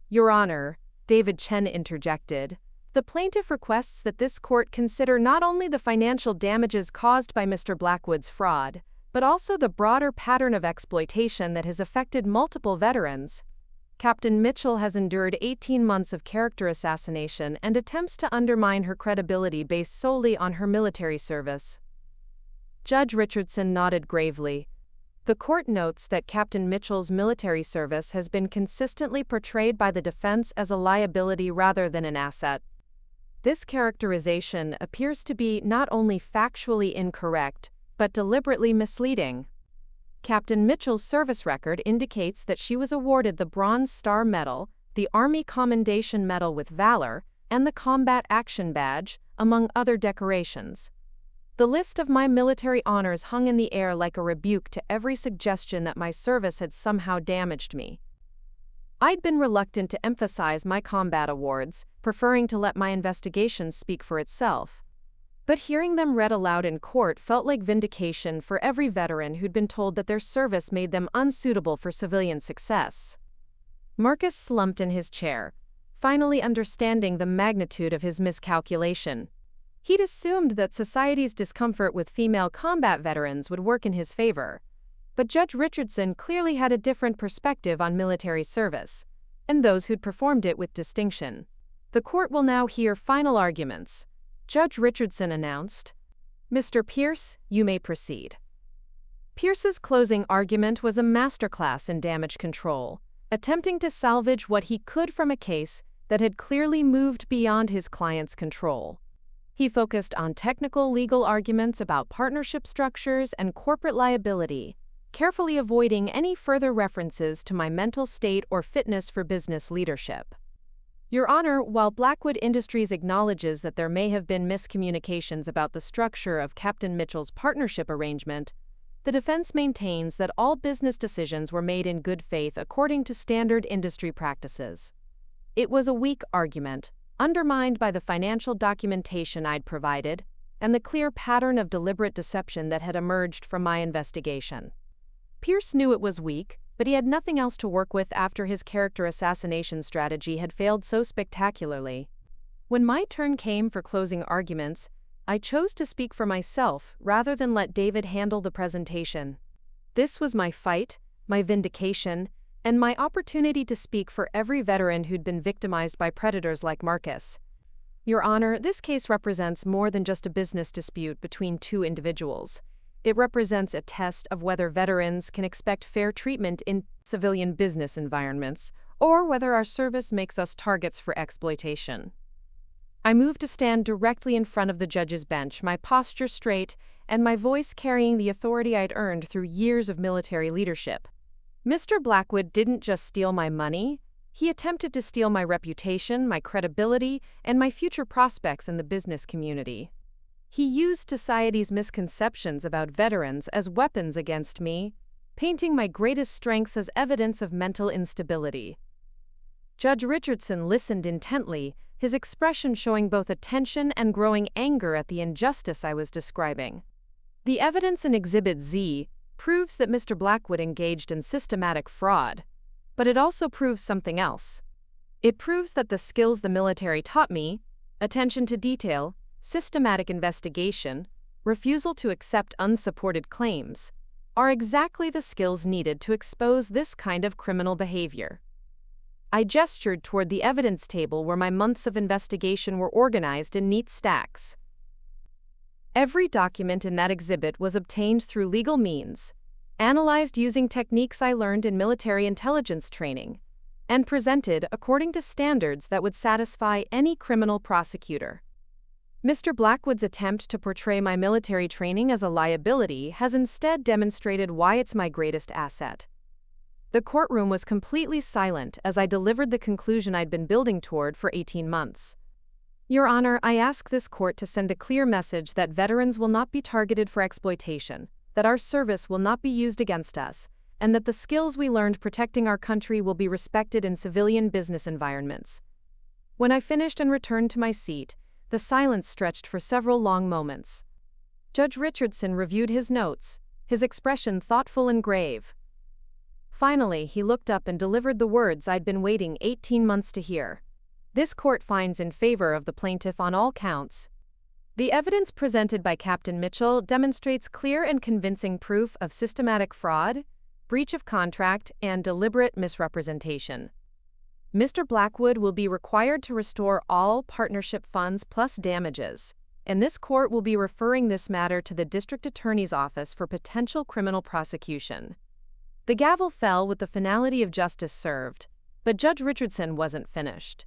Your Honor, David Chen interjected, the plaintiff requests that this court consider not only the financial damages caused by Mr. Blackwood's fraud, but also the broader pattern of exploitation that has affected multiple veterans. Captain Mitchell has endured 18 months of character assassination and attempts to undermine her credibility based solely on her military service. Judge Richardson nodded gravely. The court notes that Captain Mitchell's military service has been consistently portrayed by the defense as a liability rather than an asset. This characterization appears to be not only factually incorrect, but deliberately misleading. Captain Mitchell's service record indicates that she was awarded the Bronze Star Medal, the Army Commendation Medal with Valor, and the Combat Action Badge, among other decorations. The list of my military honors hung in the air like a rebuke to every suggestion that my service had somehow damaged me. I'd been reluctant to emphasize my combat awards, preferring to let my investigation speak for itself. But hearing them read aloud in court felt like vindication for every veteran who'd been told that their service made them unsuitable for civilian success. Marcus slumped in his chair, finally understanding the magnitude of his miscalculation. He'd assumed that society's discomfort with female combat veterans would work in his favor. But Judge Richardson clearly had a different perspective on military service, and those who'd performed it with distinction. The court will now hear final arguments. Judge Richardson announced, "Mr. Pierce, you may proceed." Pierce's closing argument was a masterclass in damage control, attempting to salvage what he could from a case that had clearly moved beyond his client's control. He focused on technical legal arguments about partnership structures and corporate liability, carefully avoiding any further references to my mental state or fitness for business leadership. Your Honor, while Blackwood Industries acknowledges that there may have been miscommunications about the structure of Captain Mitchell's partnership arrangement, the defense maintains that all business decisions were made in good faith according to standard industry practices. It was a weak argument, undermined by the financial documentation I'd provided and the clear pattern of deliberate deception that had emerged from my investigation. Pierce knew it was weak, but he had nothing else to work with after his character assassination strategy had failed so spectacularly. When my turn came for closing arguments, I chose to speak for myself rather than let David handle the presentation. This was my fight, my vindication, and my opportunity to speak for every veteran who'd been victimized by predators like Marcus. Your Honor, this case represents more than just a business dispute between two individuals. It represents a test of whether veterans can expect fair treatment in civilian business environments, or whether our service makes us targets for exploitation. I moved to stand directly in front of the judge's bench, my posture straight, and my voice carrying the authority I'd earned through years of military leadership. Mr. Blackwood didn't just steal my money, he attempted to steal my reputation, my credibility, and my future prospects in the business community. He used society's misconceptions about veterans as weapons against me, painting my greatest strengths as evidence of mental instability. Judge Richardson listened intently, his expression showing both attention and growing anger at the injustice I was describing. The evidence in Exhibit Z proves that Mr. Blackwood engaged in systematic fraud, but it also proves something else. It proves that the skills the military taught me, attention to detail, systematic investigation, refusal to accept unsupported claims, are exactly the skills needed to expose this kind of criminal behavior. I gestured toward the evidence table where my months of investigation were organized in neat stacks. Every document in that exhibit was obtained through legal means, analyzed using techniques I learned in military intelligence training, and presented according to standards that would satisfy any criminal prosecutor. Mr. Blackwood's attempt to portray my military training as a liability has instead demonstrated why it's my greatest asset. The courtroom was completely silent as I delivered the conclusion I'd been building toward for 18 months. Your Honor, I ask this court to send a clear message that veterans will not be targeted for exploitation, that our service will not be used against us, and that the skills we learned protecting our country will be respected in civilian business environments. When I finished and returned to my seat, the silence stretched for several long moments. Judge Richardson reviewed his notes, his expression thoughtful and grave. Finally, he looked up and delivered the words I'd been waiting 18 months to hear. This court finds in favor of the plaintiff on all counts. The evidence presented by Captain Mitchell demonstrates clear and convincing proof of systematic fraud, breach of contract, and deliberate misrepresentation. Mr. Blackwood will be required to restore all partnership funds plus damages, and this court will be referring this matter to the District Attorney's Office for potential criminal prosecution. The gavel fell with the finality of justice served, but Judge Richardson wasn't finished.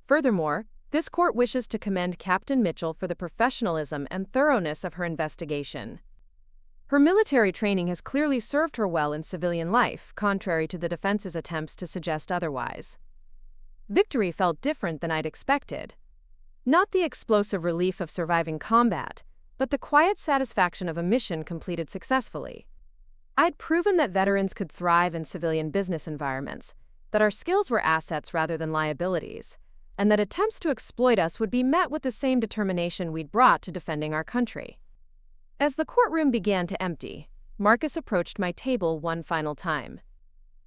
Furthermore, this court wishes to commend Captain Mitchell for the professionalism and thoroughness of her investigation. Her military training has clearly served her well in civilian life, contrary to the defense's attempts to suggest otherwise. Victory felt different than I'd expected. Not the explosive relief of surviving combat, but the quiet satisfaction of a mission completed successfully. I'd proven that veterans could thrive in civilian business environments, that our skills were assets rather than liabilities, and that attempts to exploit us would be met with the same determination we'd brought to defending our country. As the courtroom began to empty, Marcus approached my table one final time.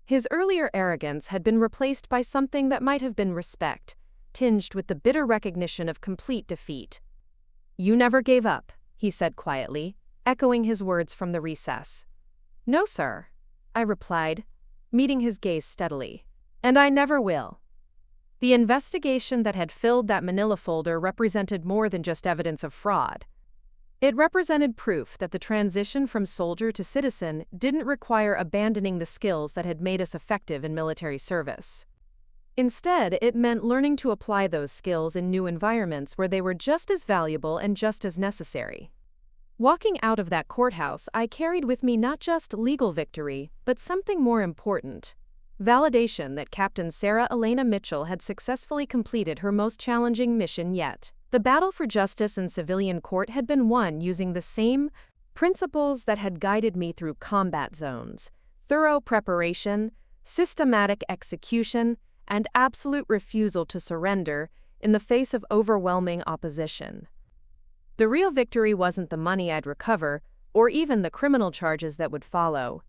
His earlier arrogance had been replaced by something that might have been respect, tinged with the bitter recognition of complete defeat. "You never gave up," he said quietly, echoing his words from the recess. "No, sir," I replied, meeting his gaze steadily. "And I never will." The investigation that had filled that manila folder represented more than just evidence of fraud. It represented proof that the transition from soldier to citizen didn't require abandoning the skills that had made us effective in military service. Instead, it meant learning to apply those skills in new environments where they were just as valuable and just as necessary. Walking out of that courthouse, I carried with me not just legal victory, but something more important: validation that Captain Sarah Elena Mitchell had successfully completed her most challenging mission yet. The battle for justice in civilian court had been won using the same principles that had guided me through combat zones: thorough preparation, systematic execution, and absolute refusal to surrender in the face of overwhelming opposition. The real victory wasn't the money I'd recover, or even the criminal charges that would follow.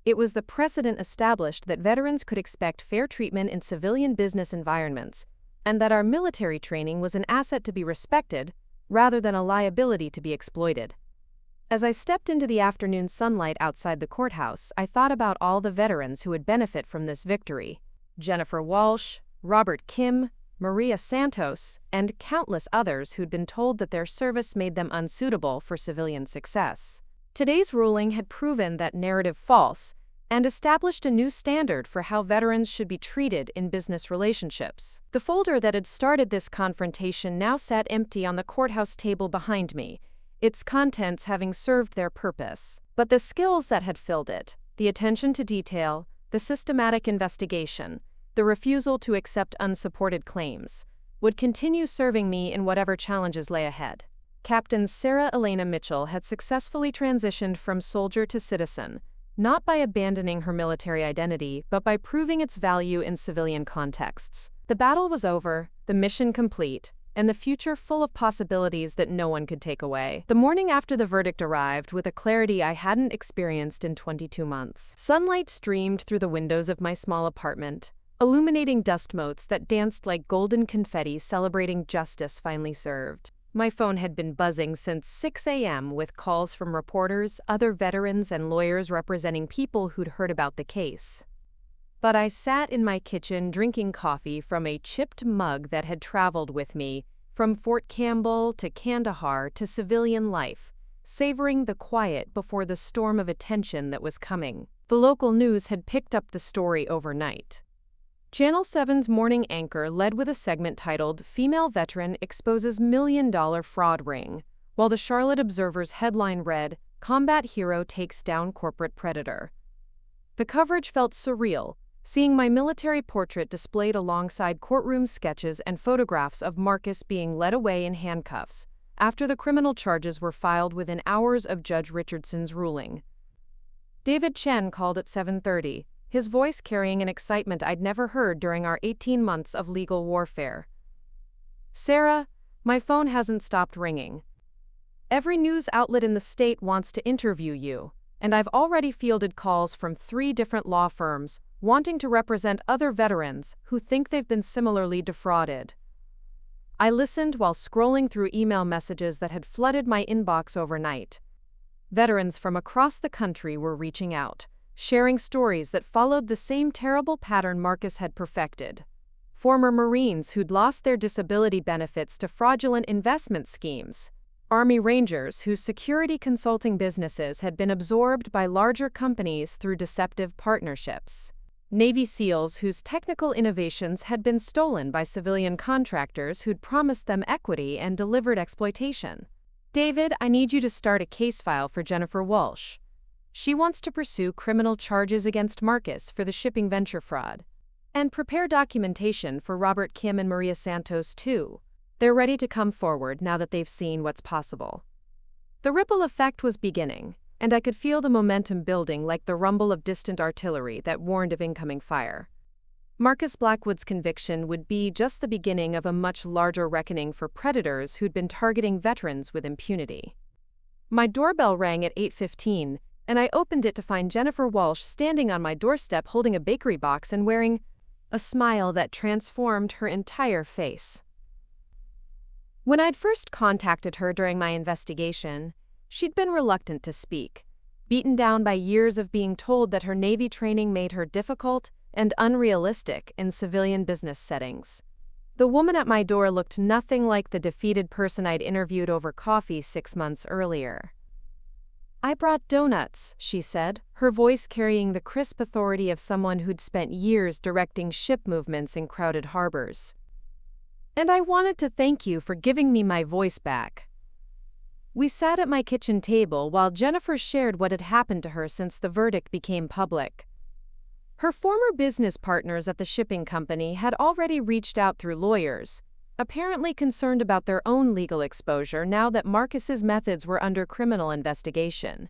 It was the precedent established that veterans could expect fair treatment in civilian business environments, and that our military training was an asset to be respected, rather than a liability to be exploited. As I stepped into the afternoon sunlight outside the courthouse, I thought about all the veterans who would benefit from this victory: Jennifer Walsh, Robert Kim, Maria Santos, and countless others who'd been told that their service made them unsuitable for civilian success. Today's ruling had proven that narrative false and established a new standard for how veterans should be treated in business relationships. The folder that had started this confrontation now sat empty on the courthouse table behind me, its contents having served their purpose. But the skills that had filled it, the attention to detail, the systematic investigation, the refusal to accept unsupported claims, would continue serving me in whatever challenges lay ahead. Captain Sarah Elena Mitchell had successfully transitioned from soldier to citizen, not by abandoning her military identity, but by proving its value in civilian contexts. The battle was over, the mission complete, and the future full of possibilities that no one could take away. The morning after the verdict arrived with a clarity I hadn't experienced in 22 months. Sunlight streamed through the windows of my small apartment, illuminating dust motes that danced like golden confetti celebrating justice finally served. My phone had been buzzing since 6 a.m. with calls from reporters, other veterans, and lawyers representing people who'd heard about the case. But I sat in my kitchen drinking coffee from a chipped mug that had traveled with me from Fort Campbell to Kandahar to civilian life, savoring the quiet before the storm of attention that was coming. The local news had picked up the story overnight. Channel 7's morning anchor led with a segment titled "Female Veteran Exposes $1 Million Fraud Ring," while the Charlotte Observer's headline read, "Combat Hero Takes Down Corporate Predator." The coverage felt surreal, seeing my military portrait displayed alongside courtroom sketches and photographs of Marcus being led away in handcuffs after the criminal charges were filed within hours of Judge Richardson's ruling. David Chen called at 7:30. His voice carrying an excitement I'd never heard during our 18 months of legal warfare. "Sarah, my phone hasn't stopped ringing. Every news outlet in the state wants to interview you, and I've already fielded calls from 3 different law firms wanting to represent other veterans who think they've been similarly defrauded." I listened while scrolling through email messages that had flooded my inbox overnight. Veterans from across the country were reaching out, sharing stories that followed the same terrible pattern Marcus had perfected. Former Marines who'd lost their disability benefits to fraudulent investment schemes. Army Rangers whose security consulting businesses had been absorbed by larger companies through deceptive partnerships. Navy SEALs whose technical innovations had been stolen by civilian contractors who'd promised them equity and delivered exploitation. "David, I need you to start a case file for Jennifer Walsh. She wants to pursue criminal charges against Marcus for the shipping venture fraud. And prepare documentation for Robert Kim and Maria Santos, too. They're ready to come forward now that they've seen what's possible." The ripple effect was beginning, and I could feel the momentum building like the rumble of distant artillery that warned of incoming fire. Marcus Blackwood's conviction would be just the beginning of a much larger reckoning for predators who'd been targeting veterans with impunity. My doorbell rang at 8:15, and I opened it to find Jennifer Walsh standing on my doorstep holding a bakery box and wearing a smile that transformed her entire face. When I'd first contacted her during my investigation, she'd been reluctant to speak, beaten down by years of being told that her Navy training made her difficult and unrealistic in civilian business settings. The woman at my door looked nothing like the defeated person I'd interviewed over coffee 6 months earlier. "I brought donuts," she said, her voice carrying the crisp authority of someone who'd spent years directing ship movements in crowded harbors. "And I wanted to thank you for giving me my voice back." We sat at my kitchen table while Jennifer shared what had happened to her since the verdict became public. Her former business partners at the shipping company had already reached out through lawyers, apparently concerned about their own legal exposure now that Marcus's methods were under criminal investigation.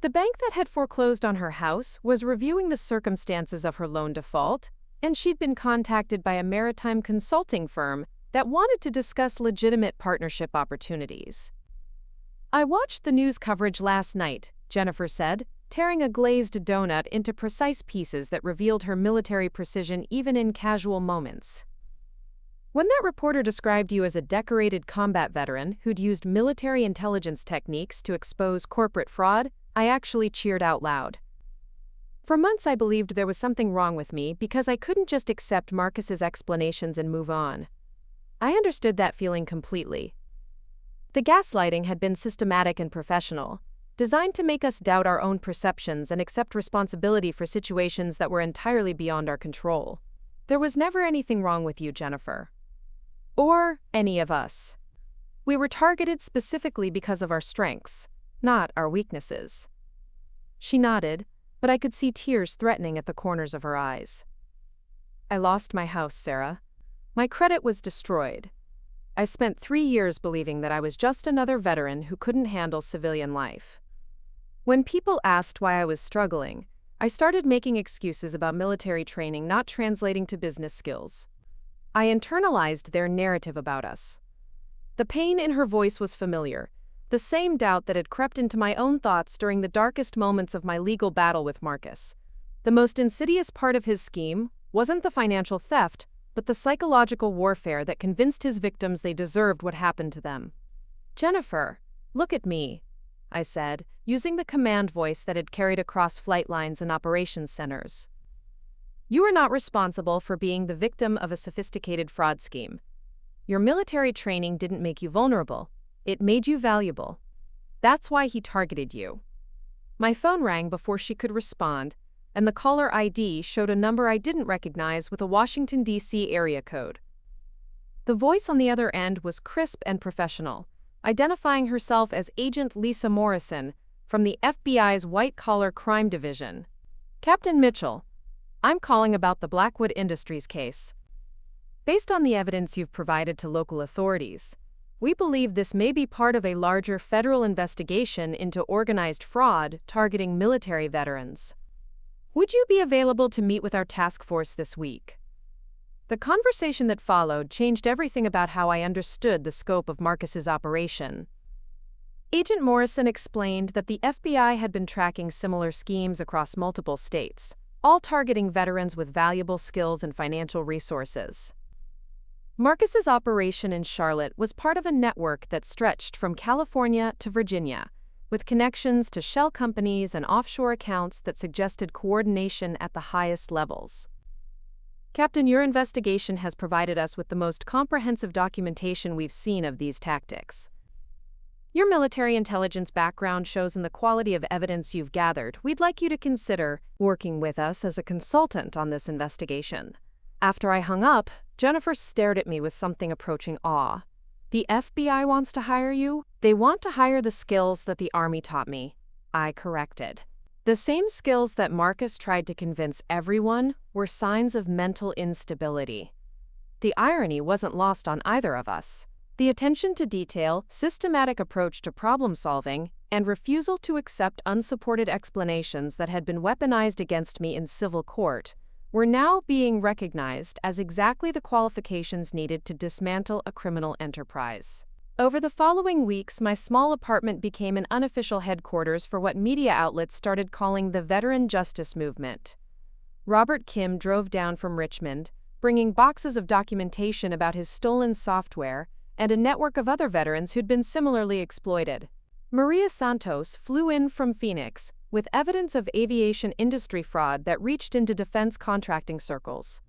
The bank that had foreclosed on her house was reviewing the circumstances of her loan default, and she'd been contacted by a maritime consulting firm that wanted to discuss legitimate partnership opportunities. "I watched the news coverage last night," Jennifer said, tearing a glazed donut into precise pieces that revealed her military precision even in casual moments. "When that reporter described you as a decorated combat veteran who'd used military intelligence techniques to expose corporate fraud, I actually cheered out loud. For months I believed there was something wrong with me because I couldn't just accept Marcus's explanations and move on. I understood that feeling completely. The gaslighting had been systematic and professional, designed to make us doubt our own perceptions and accept responsibility for situations that were entirely beyond our control. There was never anything wrong with you, Jennifer. Or any of us. We were targeted specifically because of our strengths, not our weaknesses." She nodded, but I could see tears threatening at the corners of her eyes. "I lost my house, Sarah. My credit was destroyed. I spent 3 years believing that I was just another veteran who couldn't handle civilian life. When people asked why I was struggling, I started making excuses about military training not translating to business skills. I internalized their narrative about us." The pain in her voice was familiar, the same doubt that had crept into my own thoughts during the darkest moments of my legal battle with Marcus. The most insidious part of his scheme wasn't the financial theft, but the psychological warfare that convinced his victims they deserved what happened to them. "Jennifer, look at me," I said, using the command voice that had carried across flight lines and operations centers. "You are not responsible for being the victim of a sophisticated fraud scheme. Your military training didn't make you vulnerable, it made you valuable. That's why he targeted you." My phone rang before she could respond, and the caller ID showed a number I didn't recognize with a Washington, D.C. area code. The voice on the other end was crisp and professional, identifying herself as Agent Lisa Morrison from the FBI's White-Collar Crime Division. "Captain Mitchell, I'm calling about the Blackwood Industries case. Based on the evidence you've provided to local authorities, we believe this may be part of a larger federal investigation into organized fraud targeting military veterans. Would you be available to meet with our task force this week?" The conversation that followed changed everything about how I understood the scope of Marcus's operation. Agent Morrison explained that the FBI had been tracking similar schemes across multiple states, all targeting veterans with valuable skills and financial resources. Marcus's operation in Charlotte was part of a network that stretched from California to Virginia, with connections to shell companies and offshore accounts that suggested coordination at the highest levels. "Captain, your investigation has provided us with the most comprehensive documentation we've seen of these tactics. Your military intelligence background shows in the quality of evidence you've gathered. We'd like you to consider working with us as a consultant on this investigation." After I hung up, Jennifer stared at me with something approaching awe. "The FBI wants to hire you? They want to hire the skills that the Army taught me," I corrected. The same skills that Marcus tried to convince everyone were signs of mental instability. The irony wasn't lost on either of us. The attention to detail, systematic approach to problem solving, and refusal to accept unsupported explanations that had been weaponized against me in civil court were now being recognized as exactly the qualifications needed to dismantle a criminal enterprise. Over the following weeks, my small apartment became an unofficial headquarters for what media outlets started calling the Veteran Justice Movement. Robert Kim drove down from Richmond, bringing boxes of documentation about his stolen software and a network of other veterans who'd been similarly exploited. Maria Santos flew in from Phoenix with evidence of aviation industry fraud that reached into defense contracting circles.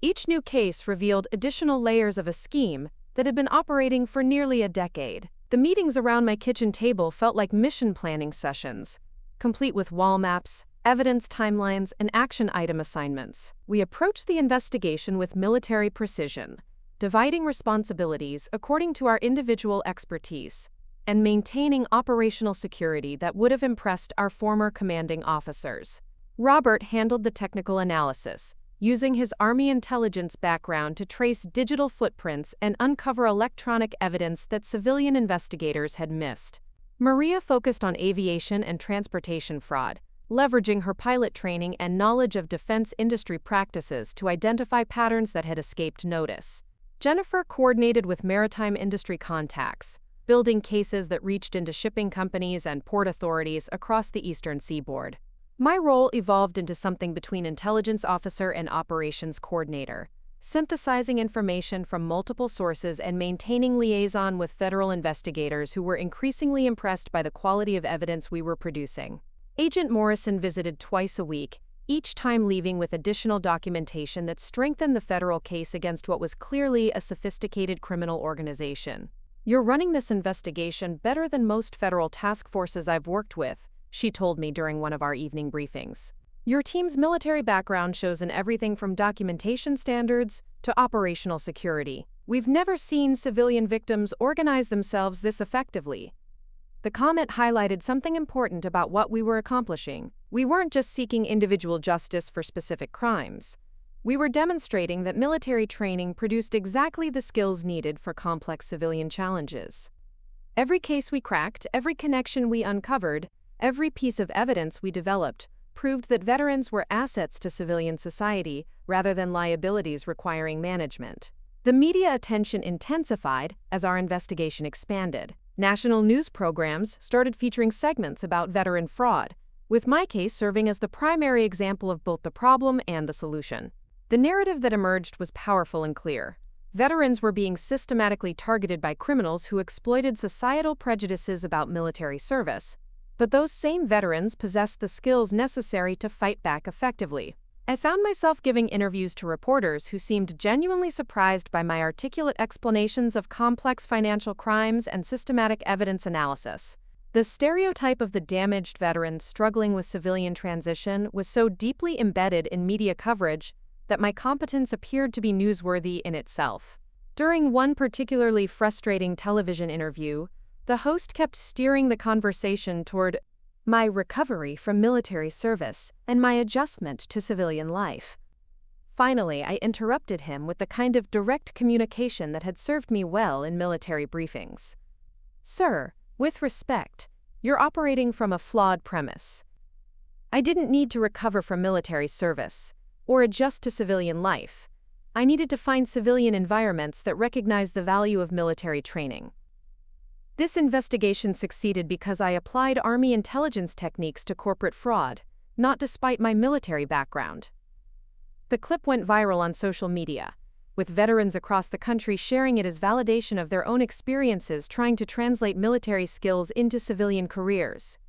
Each new case revealed additional layers of a scheme that had been operating for nearly a decade. The meetings around my kitchen table felt like mission planning sessions, complete with wall maps, evidence timelines, and action item assignments. We approached the investigation with military precision, dividing responsibilities according to our individual expertise, and maintaining operational security that would have impressed our former commanding officers. Robert handled the technical analysis, using his Army intelligence background to trace digital footprints and uncover electronic evidence that civilian investigators had missed. Maria focused on aviation and transportation fraud, leveraging her pilot training and knowledge of defense industry practices to identify patterns that had escaped notice. Jennifer coordinated with maritime industry contacts, building cases that reached into shipping companies and port authorities across the eastern seaboard. My role evolved into something between intelligence officer and operations coordinator, synthesizing information from multiple sources and maintaining liaison with federal investigators who were increasingly impressed by the quality of evidence we were producing. Agent Morrison visited twice a week, each time leaving with additional documentation that strengthened the federal case against what was clearly a sophisticated criminal organization. "You're running this investigation better than most federal task forces I've worked with," she told me during one of our evening briefings. "Your team's military background shows in everything from documentation standards to operational security. We've never seen civilian victims organize themselves this effectively." The comment highlighted something important about what we were accomplishing. We weren't just seeking individual justice for specific crimes. We were demonstrating that military training produced exactly the skills needed for complex civilian challenges. Every case we cracked, every connection we uncovered, every piece of evidence we developed proved that veterans were assets to civilian society rather than liabilities requiring management. The media attention intensified as our investigation expanded. National news programs started featuring segments about veteran fraud, with my case serving as the primary example of both the problem and the solution. The narrative that emerged was powerful and clear. Veterans were being systematically targeted by criminals who exploited societal prejudices about military service, but those same veterans possessed the skills necessary to fight back effectively. I found myself giving interviews to reporters who seemed genuinely surprised by my articulate explanations of complex financial crimes and systematic evidence analysis. The stereotype of the damaged veteran struggling with civilian transition was so deeply embedded in media coverage that my competence appeared to be newsworthy in itself. During one particularly frustrating television interview, the host kept steering the conversation toward my recovery from military service and my adjustment to civilian life. Finally, I interrupted him with the kind of direct communication that had served me well in military briefings. "Sir, with respect, you're operating from a flawed premise. I didn't need to recover from military service or adjust to civilian life. I needed to find civilian environments that recognize the value of military training. This investigation succeeded because I applied Army intelligence techniques to corporate fraud, not despite my military background." The clip went viral on social media, with veterans across the country sharing it as validation of their own experiences trying to translate military skills into civilian careers.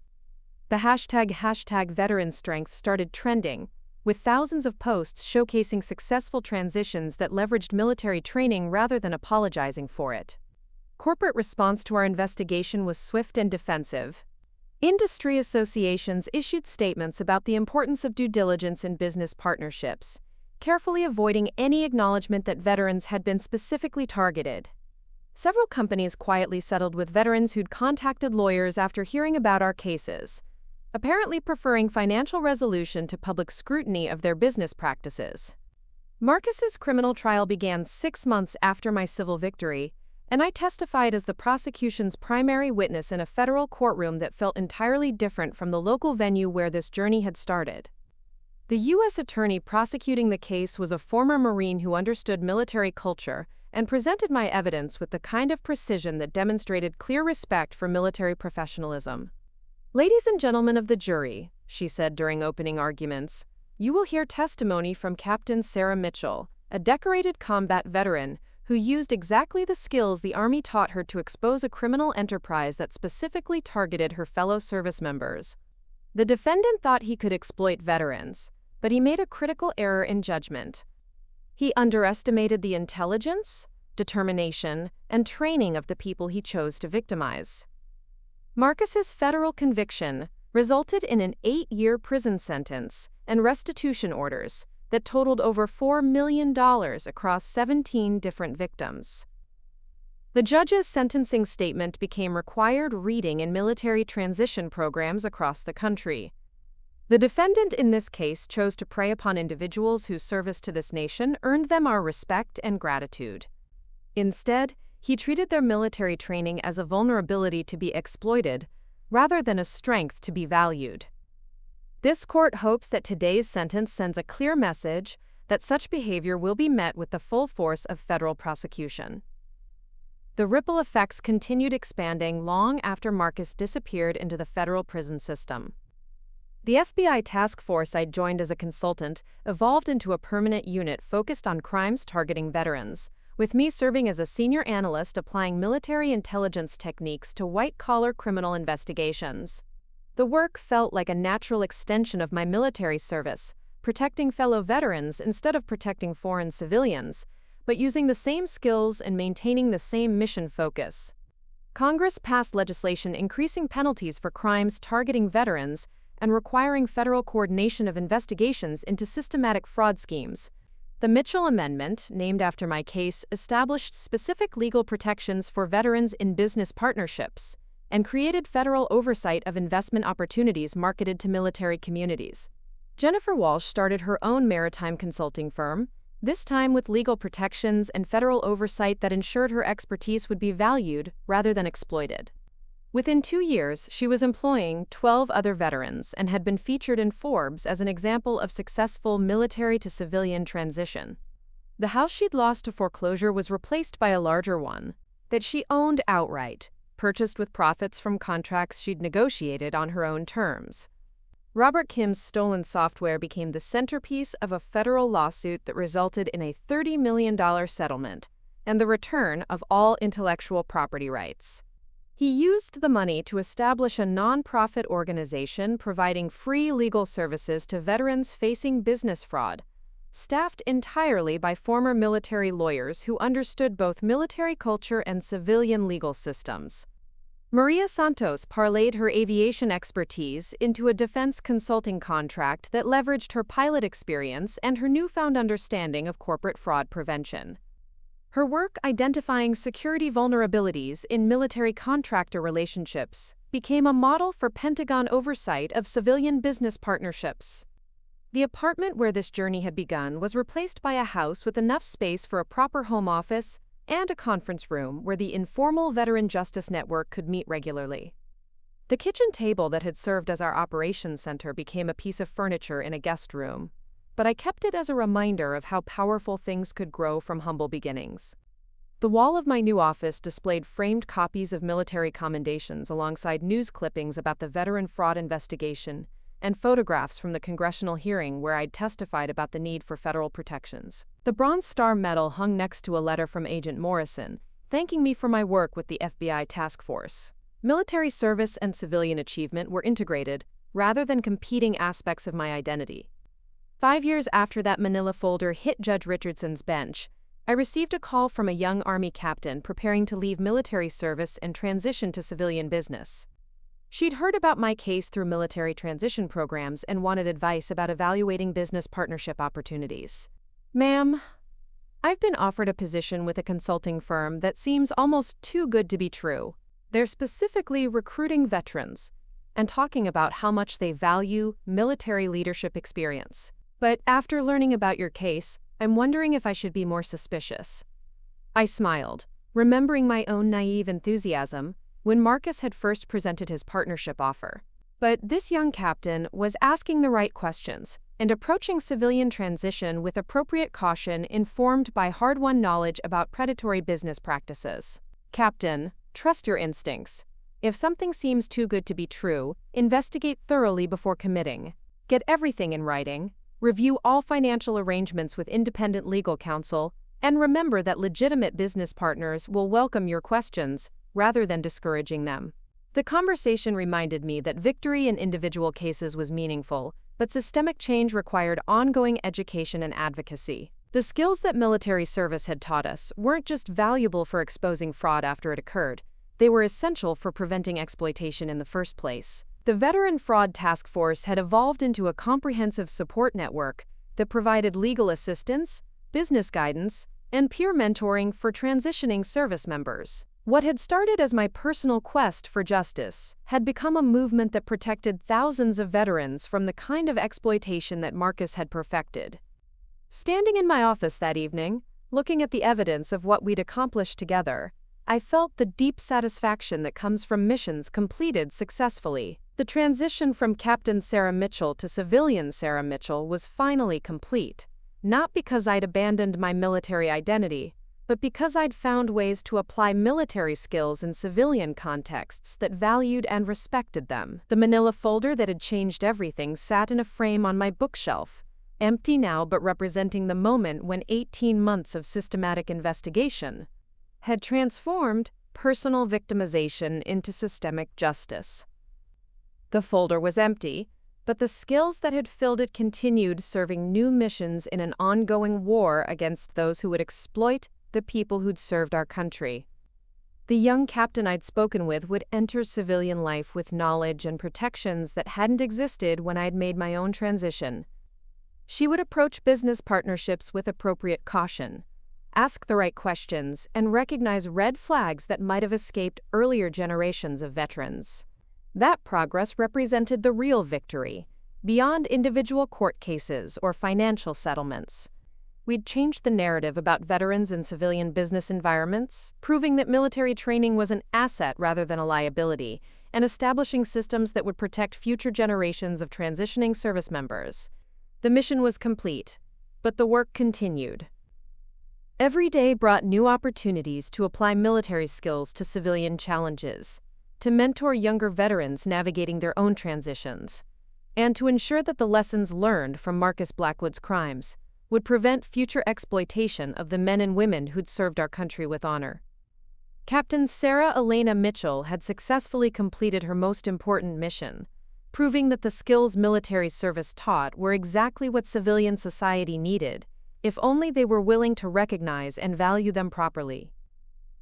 The hashtag veteran strength started trending, with thousands of posts showcasing successful transitions that leveraged military training rather than apologizing for it. Corporate response to our investigation was swift and defensive. Industry associations issued statements about the importance of due diligence in business partnerships, carefully avoiding any acknowledgement that veterans had been specifically targeted. Several companies quietly settled with veterans who'd contacted lawyers after hearing about our cases, apparently preferring financial resolution to public scrutiny of their business practices. Marcus's criminal trial began 6 months after my civil victory, and I testified as the prosecution's primary witness in a federal courtroom that felt entirely different from the local venue where this journey had started. The U.S. attorney prosecuting the case was a former Marine who understood military culture and presented my evidence with the kind of precision that demonstrated clear respect for military professionalism. "Ladies and gentlemen of the jury," she said during opening arguments, "you will hear testimony from Captain Sarah Mitchell, a decorated combat veteran who used exactly the skills the Army taught her to expose a criminal enterprise that specifically targeted her fellow service members. The defendant thought he could exploit veterans, but he made a critical error in judgment. He underestimated the intelligence, determination, and training of the people he chose to victimize. Marcus's federal conviction resulted in an 8-year prison sentence and restitution orders that totaled over $4 million across 17 different victims. The judge's sentencing statement became required reading in military transition programs across the country. The defendant in this case chose to prey upon individuals whose service to this nation earned them our respect and gratitude. Instead, he treated their military training as a vulnerability to be exploited, rather than a strength to be valued. This court hopes that today's sentence sends a clear message that such behavior will be met with the full force of federal prosecution. The ripple effects continued expanding long after Marcus disappeared into the federal prison system. The FBI task force I'd joined as a consultant evolved into a permanent unit focused on crimes targeting veterans, with me serving as a senior analyst applying military intelligence techniques to white-collar criminal investigations. The work felt like a natural extension of my military service, protecting fellow veterans instead of protecting foreign civilians, but using the same skills and maintaining the same mission focus. Congress passed legislation increasing penalties for crimes targeting veterans and requiring federal coordination of investigations into systematic fraud schemes. The Mitchell Amendment, named after my case, established specific legal protections for veterans in business partnerships and created federal oversight of investment opportunities marketed to military communities. Jennifer Walsh started her own maritime consulting firm, this time with legal protections and federal oversight that ensured her expertise would be valued rather than exploited. Within 2 years, she was employing 12 other veterans and had been featured in Forbes as an example of successful military-to-civilian transition. The house she'd lost to foreclosure was replaced by a larger one that she owned outright, purchased with profits from contracts she'd negotiated on her own terms. Robert Kim's stolen software became the centerpiece of a federal lawsuit that resulted in a $30 million settlement and the return of all intellectual property rights. He used the money to establish a nonprofit organization providing free legal services to veterans facing business fraud, staffed entirely by former military lawyers who understood both military culture and civilian legal systems. Maria Santos parlayed her aviation expertise into a defense consulting contract that leveraged her pilot experience and her newfound understanding of corporate fraud prevention. Her work identifying security vulnerabilities in military contractor relationships became a model for Pentagon oversight of civilian business partnerships. The apartment where this journey had begun was replaced by a house with enough space for a proper home office and a conference room where the informal Veteran Justice Network could meet regularly. The kitchen table that had served as our operations center became a piece of furniture in a guest room, but I kept it as a reminder of how powerful things could grow from humble beginnings. The wall of my new office displayed framed copies of military commendations alongside news clippings about the veteran fraud investigation and photographs from the congressional hearing where I'd testified about the need for federal protections. The Bronze Star Medal hung next to a letter from Agent Morrison, thanking me for my work with the FBI task force. Military service and civilian achievement were integrated, rather than competing aspects of my identity. 5 years after that manila folder hit Judge Richardson's bench, I received a call from a young Army captain preparing to leave military service and transition to civilian business. She'd heard about my case through military transition programs and wanted advice about evaluating business partnership opportunities. "Ma'am, I've been offered a position with a consulting firm that seems almost too good to be true. They're specifically recruiting veterans and talking about how much they value military leadership experience. But after learning about your case, I'm wondering if I should be more suspicious." I smiled, remembering my own naive enthusiasm when Marcus had first presented his partnership offer. But this young captain was asking the right questions and approaching civilian transition with appropriate caution informed by hard-won knowledge about predatory business practices. "Captain, trust your instincts. If something seems too good to be true, investigate thoroughly before committing. Get everything in writing. Review all financial arrangements with independent legal counsel, And remember that legitimate business partners will welcome your questions rather than discouraging them. The conversation reminded me that victory in individual cases was meaningful, but systemic change required ongoing education and advocacy. The skills that military service had taught us weren't just valuable for exposing fraud after it occurred, they were essential for preventing exploitation in the first place. The Veteran Fraud Task Force had evolved into a comprehensive support network that provided legal assistance, business guidance, and peer mentoring for transitioning service members. What had started as my personal quest for justice had become a movement that protected thousands of veterans from the kind of exploitation that Marcus had perfected. Standing in my office that evening, looking at the evidence of what we'd accomplished together, I felt the deep satisfaction that comes from missions completed successfully. The transition from Captain Sarah Mitchell to civilian Sarah Mitchell was finally complete, not because I'd abandoned my military identity, but because I'd found ways to apply military skills in civilian contexts that valued and respected them. The manila folder that had changed everything sat in a frame on my bookshelf, empty now but representing the moment when 18 months of systematic investigation had transformed personal victimization into systemic justice. The folder was empty, but the skills that had filled it continued serving new missions in an ongoing war against those who would exploit the people who'd served our country. The young captain I'd spoken with would enter civilian life with knowledge and protections that hadn't existed when I'd made my own transition. She would approach business partnerships with appropriate caution, ask the right questions, and recognize red flags that might have escaped earlier generations of veterans. That progress represented the real victory, beyond individual court cases or financial settlements. We'd changed the narrative about veterans in civilian business environments, proving that military training was an asset rather than a liability, and establishing systems that would protect future generations of transitioning service members. The mission was complete, but the work continued. Every day brought new opportunities to apply military skills to civilian challenges, to mentor younger veterans navigating their own transitions, and to ensure that the lessons learned from Marcus Blackwood's crimes would prevent future exploitation of the men and women who'd served our country with honor. Captain Sarah Elena Mitchell had successfully completed her most important mission, proving that the skills military service taught were exactly what civilian society needed, if only they were willing to recognize and value them properly.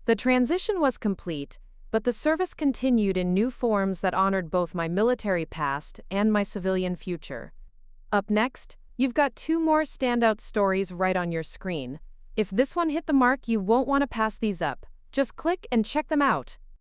The transition was complete, but the service continued in new forms that honored both my military past and my civilian future. Up next, you've got 2 more standout stories right on your screen. If this one hit the mark, you won't want to pass these up. Just click and check them out.